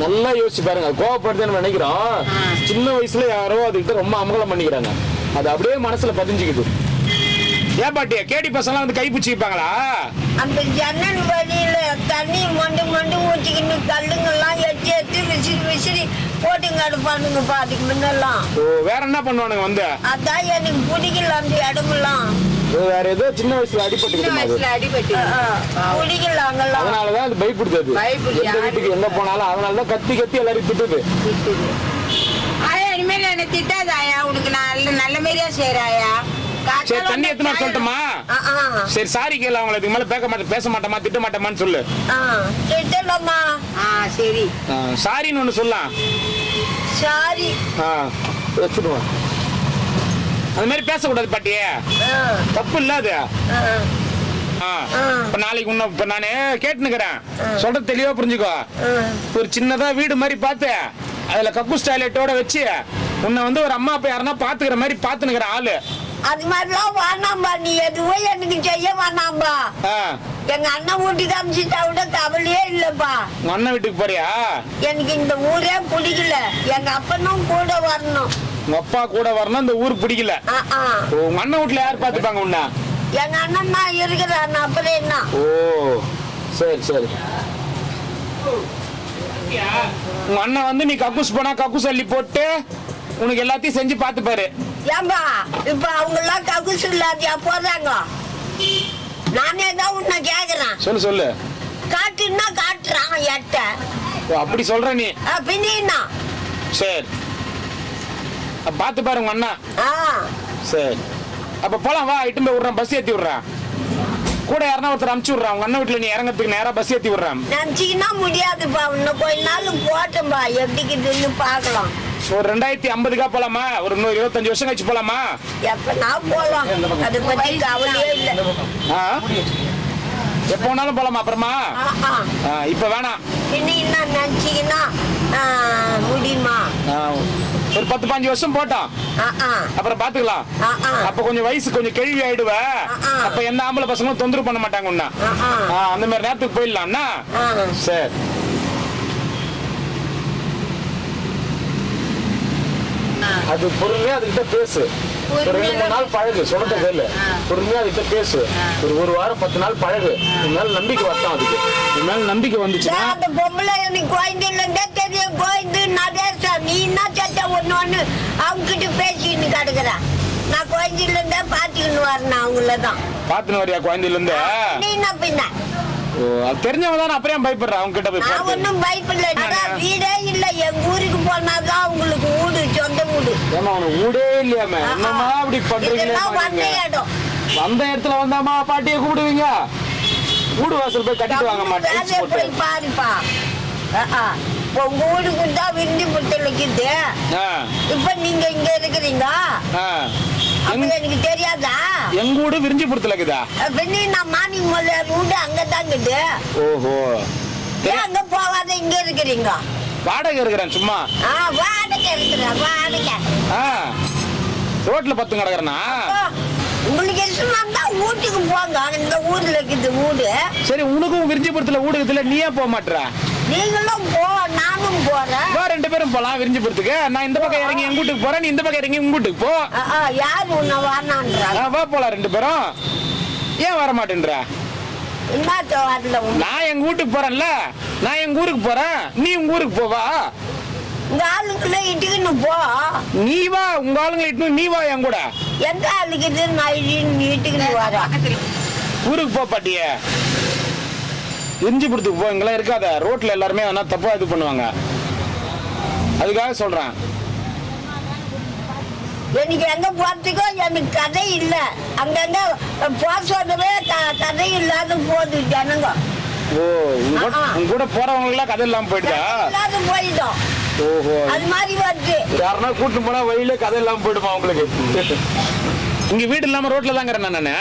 நல்லா யோசிச்சு பாருங்க. கோவப்படுதுன்னு நினைக்கிறோம். சின்ன வயசுல யாரோ அதுக்கிட்ட ரொம்ப அமகலம் பண்ணிக்கிறாங்க. அது அப்படியே மனசுல பதிஞ்சுக்குது. ஏன் பாட்டியா கேடி பசங்க வந்து கைப்பிடிச்சு வைப்பாங்களா? அந்த ஜன்னல் வழியில தண்ணி மண்டு ஊற்றிக்கிட்டு கல்லுங்கெல்லாம் எட்டி விசிறி போட்டுங்க அடுப்பானுங்க பாட்டுக்கு முன்னெல்லாம். வேற என்ன பண்ணுவானுங்க வந்து? அதான் எனக்கு பிடிக்கல அந்த இடமெல்லாம். வேற ஏதோ சின்ன வயசுல அடிபட்டு பிடிக்கல அங்கெல்லாம். அதனாலதான் அது பயப்படுது. எந்த வீட்டுக்கு எங்க போனாலும் அதனாலதான் கத்தி எல்லாரும் திட்டுது. இனிமேல் என்ன திட்டாதாயா? உனக்கு நல்ல மாதிரியா செய்யறாயா? சரி தண்ணி எத்தனை சொல்லட்டுமா? சரி சாரி கேளு. அவங்களை இதுக்கு மேல பேச மாட்டோமா திட்ட மாட்டோமான்னு சொல்லு. சரி சாரின்னு ஒண்ணு சொல்லலாம். சாரி வச்சுடுவோம். அது மாதிரி பேசக்கூடாது பாட்டியே. தப்பு இல்ல அது. இப்ப நாளைக்கு உன்ன இப்ப நானு கேட்டுனுக்கிறேன். சொல்றது தெளிவா புரிஞ்சுக்கோ. ஒரு சின்னதா வீடு மாதிரி பார்த்து அதுல கக்கூஸ் டாய்லெட்டோட வச்சு உன்னை வந்து ஒரு அம்மா அப்பா யாருன்னா பாத்துக்கிற மாதிரி பாத்துனுக்கிற ஆளு. அது மாதிரிலாம் வேணாம்பா. நீ எதுவும் எனக்கு செய்ய வேணாம்பா. எங்க அண்ணன் வீட்டுக்கு அமிச்சுட்டா விட கவலையே இல்லப்பா. உங்க அண்ணன் வீட்டுக்கு போறியா? எனக்கு இந்த ஊரே பிடிக்கல. எங்க அப்பனும் கூட வரணும். உங்க அப்பா கூட வரணும் இந்த ஊருக்கு பிடிக்கல. உங்க அண்ணன் வீட்டுல யார் பாத்துப்பாங்க உன்ன? எங்க அண்ணன் தான் இருக்கிறான், அப்புறம் என்ன? ஓ சரி சரி. உங்க அண்ணன் வந்து நீ கக்கூஸ் போனா கக்கூஸ் அள்ளி போட்டு உனக்கு எல்லாத்தையும் செஞ்சு பாத்துப்பாரு. ஏம்பா இப்ப அவங்க எல்லாம் கக்கூஸ் இல்லாதியா போறாங்க? நானே தான் உன்னை கேக்குறேன். சொல்லு சொல்லு. காட்டுன்னா காட்டுறான் எட்ட. அப்படி சொல்ற நீ? பின்னா சரி பாத்து பாரு உங்க அண்ணா. சரி அப்ப போலாம் வா, இட்டு போய் விடுறேன், பஸ் ஏத்தி விடுறேன். கூட யாரா ஒருத்தர் அனுப்பிச்சு விடுறான். உங்க அண்ணன் வீட்டுல நீ இறங்கறதுக்கு நேரா பஸ் ஏத்தி விடுறேன். நினைச்சீங்கன்னா முடியாதுப்பா, இன்னும் கொஞ்ச நாள் போட்டோம்பா, எப்படிக்குதுன்னு பாக்கலாம். ஒரு 2050 போலாமா? ஒரு 25 வருஷம் கழிச்சு போலாமா? எப்ப நான் போலாம், அதை பத்தி கவலையே இல்லை. எப்ப வேணாலும் போலாமா? அப்புறமா இப்ப வேணாம். என்ன நினைச்சீங்கன்னா முடியுமா? ஒரு 10-15 வருஷம் போட்டோம், அப்புறம் பாத்துக்கலாம். அப்ப கொஞ்சம் வயசு கொஞ்சம் கேள்வி ஆயிடுவ. அப்ப எந்த ஆம்பளை பசங்களும் தொந்தரவு பண்ண மாட்டாங்க உன்ன. அந்த மாதிரி நேரத்துக்கு போயிடலாம்னா சரி. அது பொறுமையா அதுகிட்ட பேசு. ஒரு 2-3 நாள் பழகு, சொல்றத கேளு. பொறுமையா அதுகிட்ட பேசு. ஒரு வாரம் 10 நாள் பழகு. உன்னால நம்பிக்கை வரட்டும். அதுக்கு உன்னால நம்பிக்கை வந்துச்சுன்னா அந்த பொம்பளை எனக்கு கோயந்துல இருந்தே தெரியும். கோயந்து நடேசா நீ என்ன சட்டை ஒண்ணு அவங்க கிட்ட பேசின்னு கிடக்குறேன். நான் கோயந்துல இருந்தே பாத்துக்கின்னு வரேன். அவங்களதான் பாத்துன்னு வரியா கோயந்துல இருந்து? நீ என்ன பின்ன தெரிஞ்சவங்க தான். அப்புறம் பயப்படுற அவங்க கிட்ட போய்? நான் ஒன்னும் பயப்படல. வீடே இல்ல, எங்க ஊருக்கு போனாதான் அவங்களுக்கு வீடு, சொந்த வீடு. ஏமா உனக்கு வீடே இல்லையாம? என்னமா அப்படி பண்றீங்களே? வந்த இடத்துல வந்தாமா பாட்டியை கூப்பிடுவீங்க? வீடு வாசல் போய் கட்டிட்டு வாங்க மாட்டேன். போய் பாருப்பா, உங்க வீடுக்கு தான் விருந்தி புத்தலுக்குது. இப்ப நீங்க இங்க இருக்கிறீங்க, எனக்கு தெரியாதா? எங்க வீடு விரிஞ்சிபுரத்துல இருக்குதா? நான் மார்னிங் வீடு அங்கதான் இருக்குது. ஓஹோ, அங்க போகாத இங்க இருக்கிறீங்க? வாடகை இருக்கிறேன் சும்மா. வாடகை இருக்கிறேன், வாடகை. ரோட்ல பத்து கிடக்குறேன்னா உங்களுக்கு இஷ்டமா வீட்டுக்கு போங்க. இந்த ஊர்ல இருக்குது வீடு. சரி, உனக்கும் விரிஞ்சிபுரத்துல வீடு இருக்குதுல, நீ ஏன் போக மாட்டற? நீங்களும் போ, நானும் போறேன். வா, 2 பேரும் போலாம் விரிஞ்சிபுரத்துக்கு. நான் இந்த பக்கம் இறங்கி எங்க வீட்டுக்கு போறேன், நீ இந்த பக்கம் இறங்கி உங்க வீட்டுக்கு போ. யார் உன்னை வரணும்ன்றா? வா போலாம் 2 பேரும். ஏன் வர மாட்டேன்ற? நான் எங்க வீட்டுக்கு போறேன்ல, நான் எங்க ஊருக்கு போறேன், நீ உங்க ஊருக்கு போவா. உங்க ஆளுக்குள்ள இட்டுக்குன்னு போ. நீ வா, உங்க ஆளுங்களை இட்டு நீ வா என் கூட. எந்த ஆளுக்கு நான் இட்டுக்குன்னு வர? ஊருக்கு போ பாட்டிய, விரிஞ்சிபுரத்துக்கு போ. இங்கெல்லாம் இருக்காத, ரோட்ல எல்லாருமே வேணா தப்பா இது பண்ணுவாங்க. அதுக்காக சொல்றேன். எனக்கு எங்க போறதுக்கோ எனக்கு கதை இல்ல. அங்கங்க போறதவே கதை இல்லாத போகுது ஜனங்க. ஓ, உங்க கூட போறவங்க எல்லாம் கதை இல்லாம போயிடுதா? இல்லாத போயிடும். ஓஹோ, அது மாதிரி வருது. யாருன்னா கூட்டு போனா வழியில கதை இல்லாம போயிடுமா உங்களுக்கு? இங்க வீடு இல்லாம ரோட்ல தாங்கிறேன் நானு.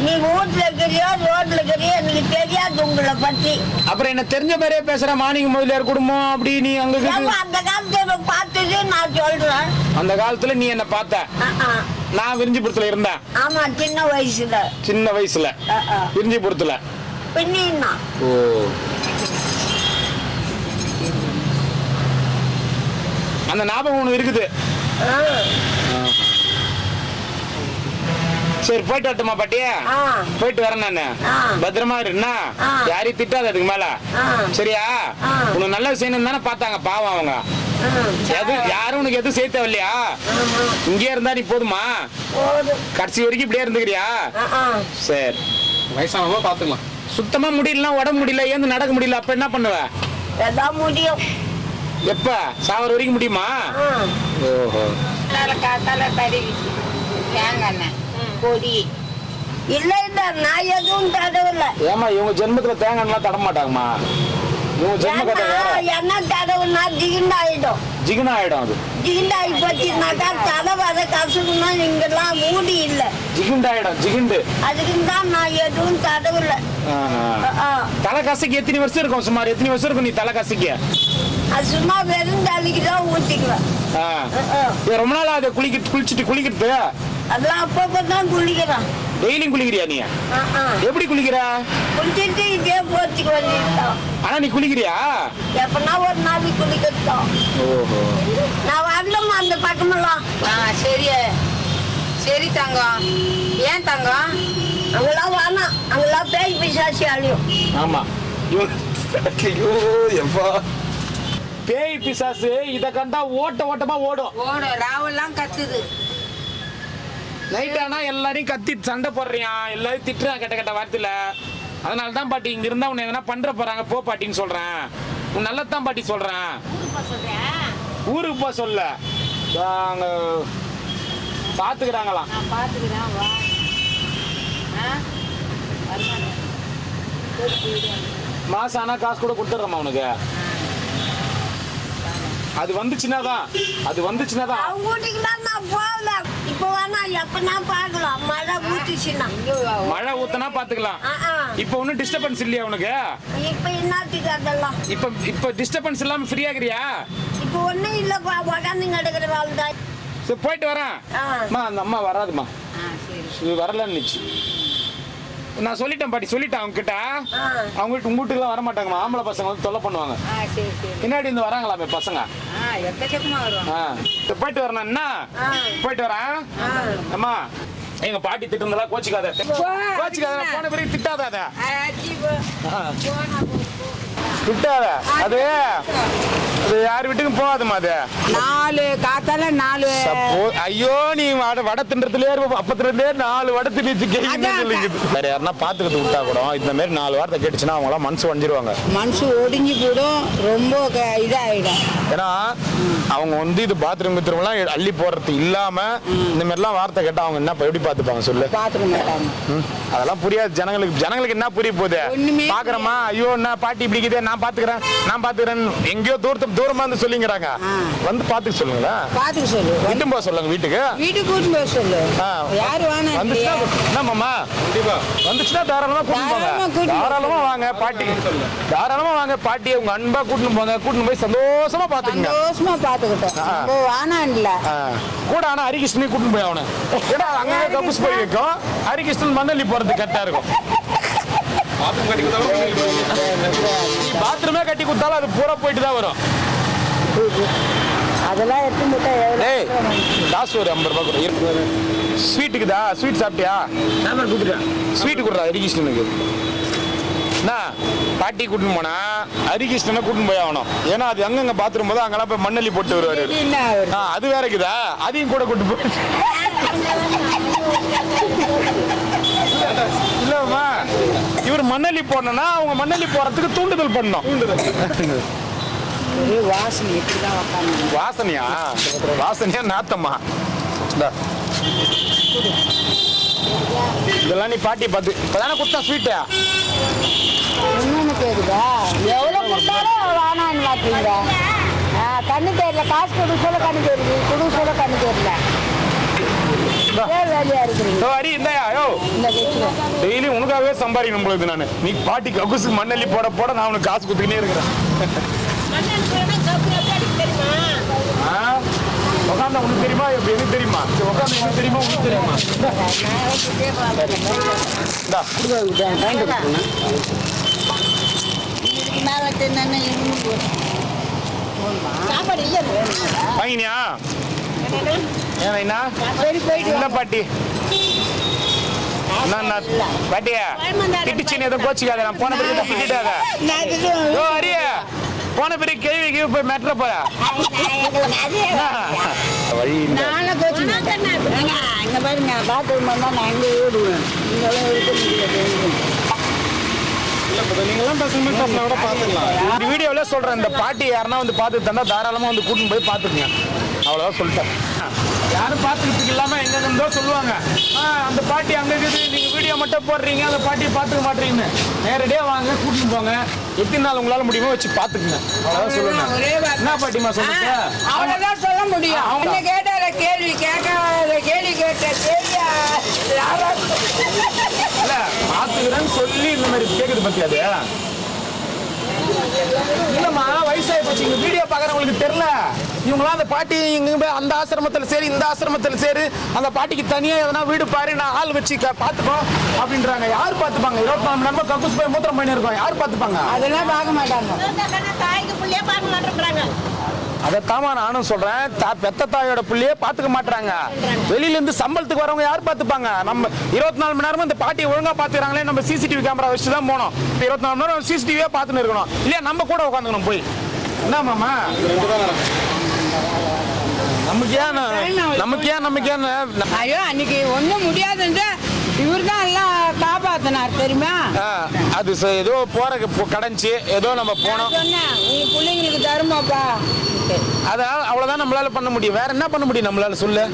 நீ வீட்டுல இருக்கிறியோ ரோட்ல இருக்கிறியோ எனக்கு தெரியாது உங்களை பத்தி. அப்புறம் என்ன தெரிஞ்ச மாதிரியே பேசுற? மாணிக்க முதலியார் குடும்பம் அப்படி நீ அங்க அந்த காலத்துல பார்த்தது நான் சொல்றேன். அந்த காலத்துல நீ என்ன பார்த்த? நான் விரிஞ்சிபுரத்துல இருந்தேன். ஆமா, சின்ன வயசுல. சின்ன வயசுல விரிஞ்சிபுரத்துல. பின்னா ஓ, அந்த ஞாபகம் ஒண்ணு இருக்குது. சரி, போயிட்டு வரட்டுமா பாட்டியா? போயிட்டு வரேன் நானு. பத்திரமா இருன்னா, யாரையும் திட்டாத அதுக்கு மேல. சரியா? உனக்கு நல்ல செய்யணும் தானே பார்த்தாங்க, பாவம் அவங்க. யாரும் உனக்கு எதுவும் செய்ய தேவையில்லையா? இங்கே இருந்தா நீ போதுமா? கடைசி வரைக்கும் இப்படியே இருந்துக்கிறியா? சரி, வயசானவங்க பாத்துக்கலாம். சுத்தமா முடியல, உடம்பு முடியல, ஏந்து நடக்க முடியல, அப்ப என்ன பண்ணுவ? முடியும். எப்ப சாவர வரைக்கும் முடியுமா? ஓஹோ, பொடி இல்ல இல்ல, நான் எதுவும் தடவில்லை. ஏமா இவங்க ஜென்மத்துல தேங்காய் எல்லாம் தட மாட்டாங்கம்மா. இவங்க ஜென்ம கதை வேற. என்ன தடவுனா ஜிகிண்ட் ஆயிடும். ஜிகிண்ட் ஆயிடும். அது ஜிகிண்ட் ஆகி போச்சுனாக்கா தலை வர கசுக்குன்னா இங்கெல்லாம் மூடி இல்ல. ஜிகிண்ட் ஆயிடும், ஜிகிண்டு. அதுக்கு தான் நான் எதுவும் தடவில்லை. தலை கசக்கி எத்தனை வருஷம் இருக்கும்? சுமார் எத்தனை வருஷம் இருக்கும் நீ தலை கசக்க? அது சும்மா வெறும் தலைக்கு தான் ஊத்திக்குவேன். ரொம்ப நாள் அதை குளிச்சுட்டு அதெல்லாம் அப்பப்போ தான் குளிக்கிறான். டெய்லியும் குளிக்கிறியா நீ? எப்படி குளிக்கிற? குளிச்சுட்டு இதே போச்சுக்கு வந்துட்டோம். ஆனா நீ குளிக்கிறியா? எப்பனா ஒரு நாளைக்கு குளிக்கட்டும். ஓஹோ. நான் வரலம்மா அந்த பக்கமெல்லாம். சரி சரி தங்கம். ஏன் தங்கம்? அங்கெல்லாம் வேணாம், அங்கெல்லாம் பேய் பிசாசி அழியும். ஆமா. ஐயோ எப்பா பேய் பிசாசு இத கண்டா ஓட்டமா ஓடும். ராவெல்லாம் கத்துது. நைட் ஆனா எல்லாரையும் கத்தி சண்டை போடுறியான், எல்லாரும் திட்டுறான் கெட்ட வார்த்தையில. அதனால தான் பாட்டி இங்க இருந்தா உன்னை எதனா பண்ற போறாங்க போ பாட்டின்னு சொல்றேன். உன் நல்லதான் பாட்டி சொல்றேன். ஊருக்கு போ சொல்ல அங்க பாத்துக்கிறாங்களாம். மாசம் ஆனா காசு கூட கொடுத்துட்றமா உனக்கு. அது வந்துச்சுன்னா தான் அவங்க வீட்டுக்கு தான் நான் போகல. இப்போ வேணா எப்பனா பார்க்கலாம். மழை ஊத்துச்சுன்னா மழை ஊத்தனா பாத்துக்கலாம். இப்போ ஒன்னும் டிஸ்டர்பன்ஸ் இல்லையா உனக்கு? இப்போ என்னத்துக்கு அதெல்லாம்? இப்போ டிஸ்டர்பன்ஸ் இல்லாம ஃப்ரீ ஆகிறியா? இப்போ ஒன்றும் இல்லைப்பா, உட்காந்து கிடக்குற வேலை தான். சரி போயிட்டு வரேன். அம்மா அந்த அம்மா வராதுமா, வரலன்னு நான் சொல்லிட்டேன் பாட்டி, சொல்லிட்டேன் அவங்க கிட்ட. அவங்க உங்க வீட்டுக்குலாம் வர மாட்டாங்கம்மா, ஆம்பளை பசங்க வந்து தொல்லை பண்ணுவாங்க. பின்னாடி இருந்து வராங்களாமே பசங்க. போயிட்டு வரேன். என்ன போயிட்டு வரேன். அம்மா எங்க பாட்டி திட்டுறதெல்லாம் கோச்சிக்காத, போன பிறகு திட்டாத, திட்டாத. அது யார் வீட்டுக்கும் போகாதுமா. அது 4 காத்தால 4. ஐயோ நீ வடை தின்றதுலயே அப்பத்திலே 4 வடை திணிச்சு வேற யாருன்னா பாத்துக்கிட்டு விட்டா கூட இந்த மாதிரி 4 வார்த்தை கேட்டுச்சுன்னா அவங்க எல்லாம் மனசு ஒடிஞ்சிருவாங்க. மனசு ஒடிஞ்சு போடும், ரொம்ப இதாயிடும். ஏன்னா அவங்க வந்து இது பாத்ரூம் எல்லாம் அள்ளி போடுறது இல்லாம இந்த மாதிரிலாம் வார்த்தை கேட்டா அவங்க என்ன எப்படி பாத்துப்பாங்க சொல்லு? அதெல்லாம் புரியாது ஜனங்களுக்கு என்ன புரிய போகுது? பாக்குறமா ஐயோ என்ன பாட்டி இப்படிக்குதே, நான் பாத்துக்கிறேன் எங்கேயோ தூரமா இருந்து சொல்லிங்கிறாங்க. வந்து பாத்துக்க சொல்லுங்களா, பாத்துக்க சொல்லு, கூட்டிட்டு போக சொல்லுங்க வீட்டுக்கு கூட்டிட்டு போக சொல்லு. யாரு வேணா என்னமாமா வந்துச்சுன்னா தாராளமா தாராளமா வாங்க பாட்டி, தாராளமா வாங்க பாட்டி. உங்க அன்பா கூட்டிட்டு போங்க, கூட்டிட்டு போய் சந்தோஷமா பாத்துக்கங்க. சந்தோஷமா பாத்துக்கிட்டோம் வேணாம் இல்ல கூட. ஆனா ஹரிகிருஷ்ணனையும் கூட்டிட்டு போய் அவனை ஏன்னா அங்கே கப்புஸ் போய் வைக்கும். ஹரிகிருஷ்ணன் மண்ணள்ளி போறது கரெக்டா இருக்கும். பாத்ரூமே கட்டி கொடுத்தாலும் அது பூரா போயிட்டு தான் வரும். அதெல்லாம் காசு ஒரு 50 ரூபாய் கொடு. ஸ்வீட்டுக்குதா? ஸ்வீட் சாப்பிட்டியா? ஸ்வீட்டு கொடுறா ஹரிகிருஷ்ணனுக்கு. என்ன பாட்டி கூட்டின்னு போனா ஹரிகிருஷ்ணனை கூட்டின்னு போய் ஆகணும். ஏன்னா அது அங்கங்க பாத்ரூம் போது அங்கெல்லாம் போய் மண்ணள்ளி போட்டு வருவாரு. அது வேற இருக்குதா? அதையும் கூட கூட்டு போய் இல்லம்மா இவர் மண்ணள்ளி போடணும்னா அவங்க மண்ணள்ளி போறதுக்கு தூண்டுதல் பண்ணணும். வாசனையா? வாசனையா நாத்தம்மா? இதெல்லாம் நீ பாட்டி பார்த்து இப்பதானே கொடுத்தா ஸ்வீட்டு. இன்னொன்னு கேக்குதா? எவ்வளவு கொடுத்தாலும் வேணான்னு பாத்தீங்க. கண்ணு தெரியல, காசு கொடுக்க சொல்ல கண்ணு தெரியுது, கொடுக்க சொல்ல கண்ணு தெரியல. டெய்லி உனக்காகவே சம்பாதிக்கணும் பொழுது நான். நீ பாட்டி ககுசு மண்ணள்ளி போட நான் உனக்கு காசு கொடுத்துக்கிட்டே இருக்கிறேன். உட்காந்தா உனக்கு தெரியுமா? எப்படி எனக்கு தெரியுமா? உட்காந்து எனக்கு தெரியுமா? உனக்கு தெரியுமா? வாங்கினியா? ஏன்னா இல்ல பாட்டி பாட்டியா திட்டுச்சின்னு எதுவும் கோச்சிக்காத. நான் போன பிறகு திட்டாத. அரிய போன பிறகு கேள்வி போய் மெட்ர போற வழி பாருங்க. பாத்ரூம் நான் எங்க ஓடுவேன். இந்த வீடியோல சொல்றேன், இந்த பாட்டி யாருன்னா வந்து பார்த்து தந்தா தாராளமா வந்து கூட்டின்னு போய் பார்த்துக்குங்க. அவ்வளவுதான் சொல்லிட்டேன். யாரும் பார்த்துக்கிட்டு இல்லாம எங்க இருந்தோ சொல்லுவாங்க அந்த பாட்டி அங்க இருக்குது, நீங்க வீடியோ மட்டும் போடுறீங்க அந்த பாட்டியை பார்த்துக்க மாட்டீங்கன்னு. நேரடியா வாங்க, கூட்டின்னு போங்க. எத்தனை நாள் உங்களால முடியுமோ வச்சு பாத்துக்குங்க. அவ்வளவுதான் சொல்லுங்க. என்ன பாட்டிமா சொல்லுங்க? அவ்வளவுதான் சொல்ல முடியும். அவங்க கேட்டால கேள்வி கேட்காத கேள்வி கேட்ட இல்ல பாத்துக்கிறேன்னு சொல்லி இந்த மாதிரி கேக்குது பத்தியாது. இல்லம்மா வயசாகி போச்சு. இங்க வீடியோ பார்க்குறவங்களுக்கு தெரியல. இவங்களாம் அந்த பாட்டி இங்க அந்த ஆசிரமத்தில் சரி இந்த ஆசிரமத்தில் சரி அந்த பாட்டிக்கு தனியாக எதனா வீடு பாரு நான் ஆள் வச்சு பார்த்துக்கோ அப்படின்றாங்க. யார் பார்த்துப்பாங்க? 24 மணி நேரமா கக்கூஸ் போய் மூத்திரம் பண்ணி இருக்கோம். யார் பார்த்துப்பாங்க? அதெல்லாம் பார்க்க மாட்டாங்க. தாய்க்கு பிள்ளையே பார்க்க மாட்டேங்கிறாங்க. அதைத்தாமா நானும் சொல்றேன். பெத்த தாயோட பிள்ளையே பார்த்துக்க மாட்டாங்க. வெளியில இருந்து சம்பளத்துக்கு வரவங்க யார் பார்த்துப்பாங்க? நம்ம 24 மணி நேரமும் இந்த பாட்டியை ஒழுங்கா பார்த்துக்கிறாங்களே. நம்ம சிசிடிவி கேமரா வச்சு தான் போனோம். 24 மணி நேரம் சிசிடிவியே பார்த்துன்னு இருக்கணும். இல்லையா நம்ம கூட உட்காந்துக்கணும் போய். என்ன மாமா நமக்கு ஏன் ஐயோ அன்னைக்கு ஒன்றும் முடியாதுன்னு இவர் தான் எல்லாம் காப்பாத்தினார் தெரியுமா? அது ஏதோ போற கடைஞ்சி ஏதோ நம்ம போனோம். சொன்னேன் உங்க பிள்ளைங்களுக்கு தருமாப்பா. அதான் அவ்வளவுதான் நம்மளால பண்ண முடியும். வேற என்ன பண்ண முடியும் நம்மளால சொல்லு.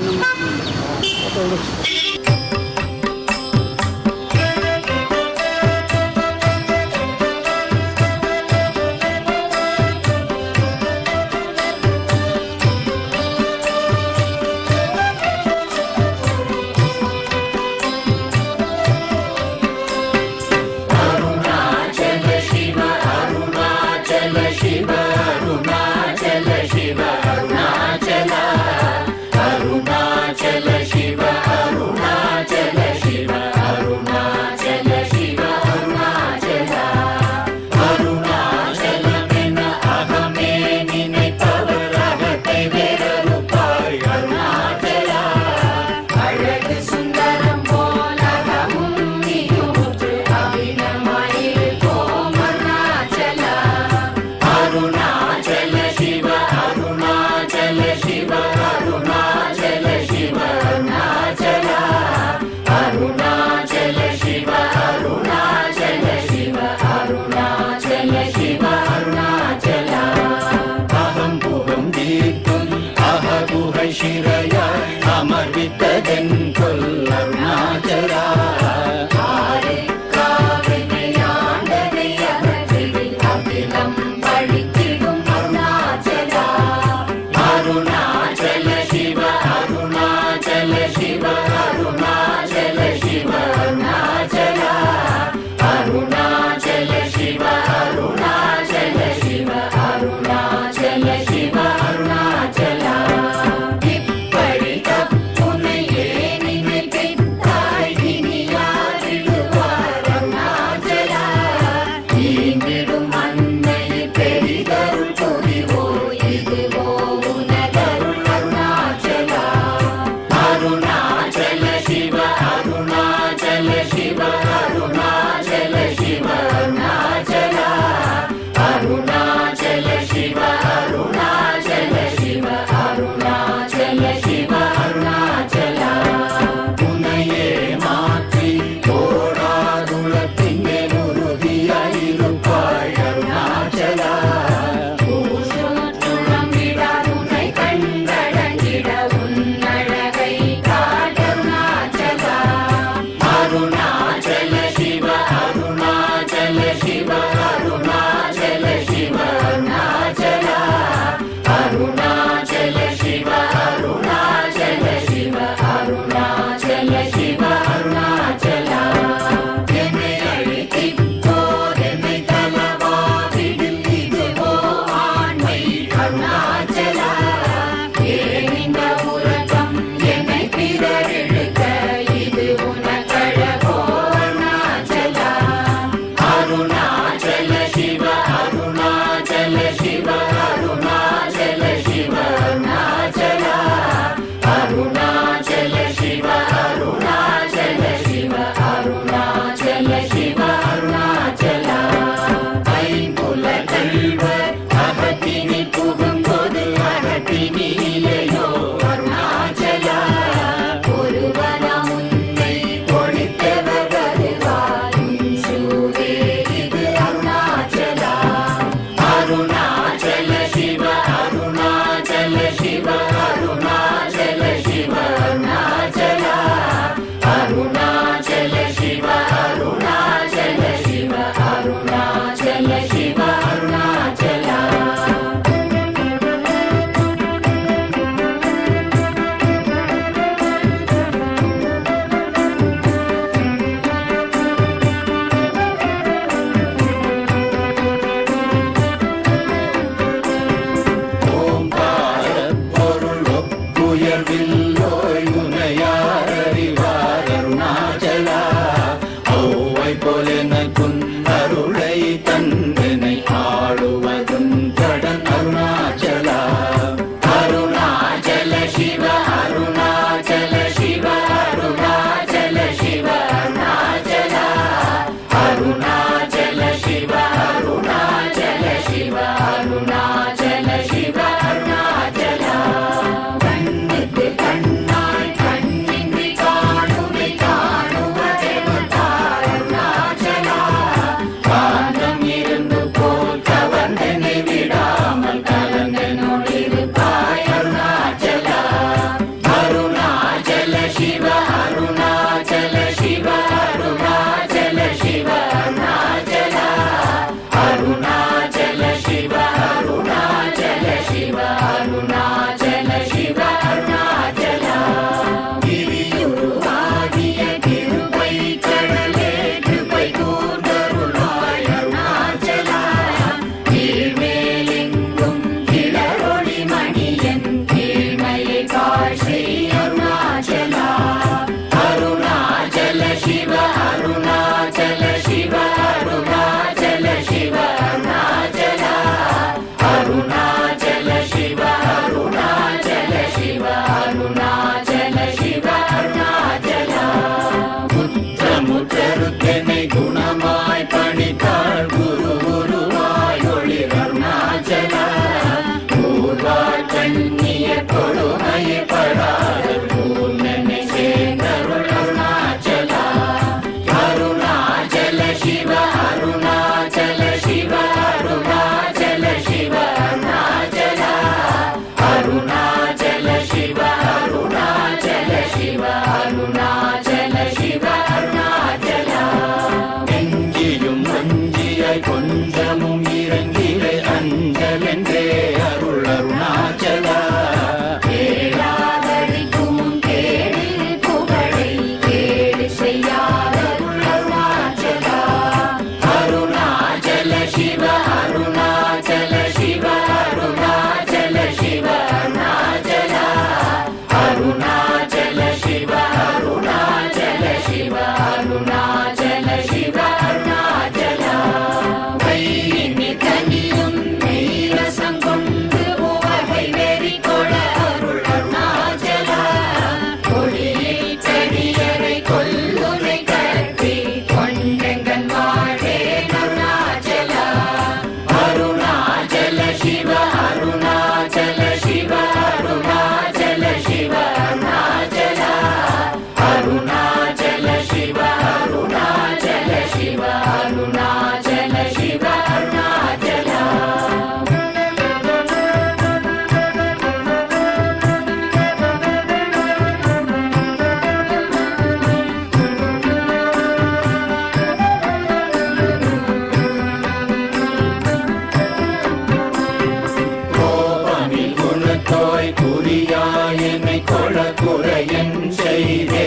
குறியாயனை கொள குறையன் செய்தே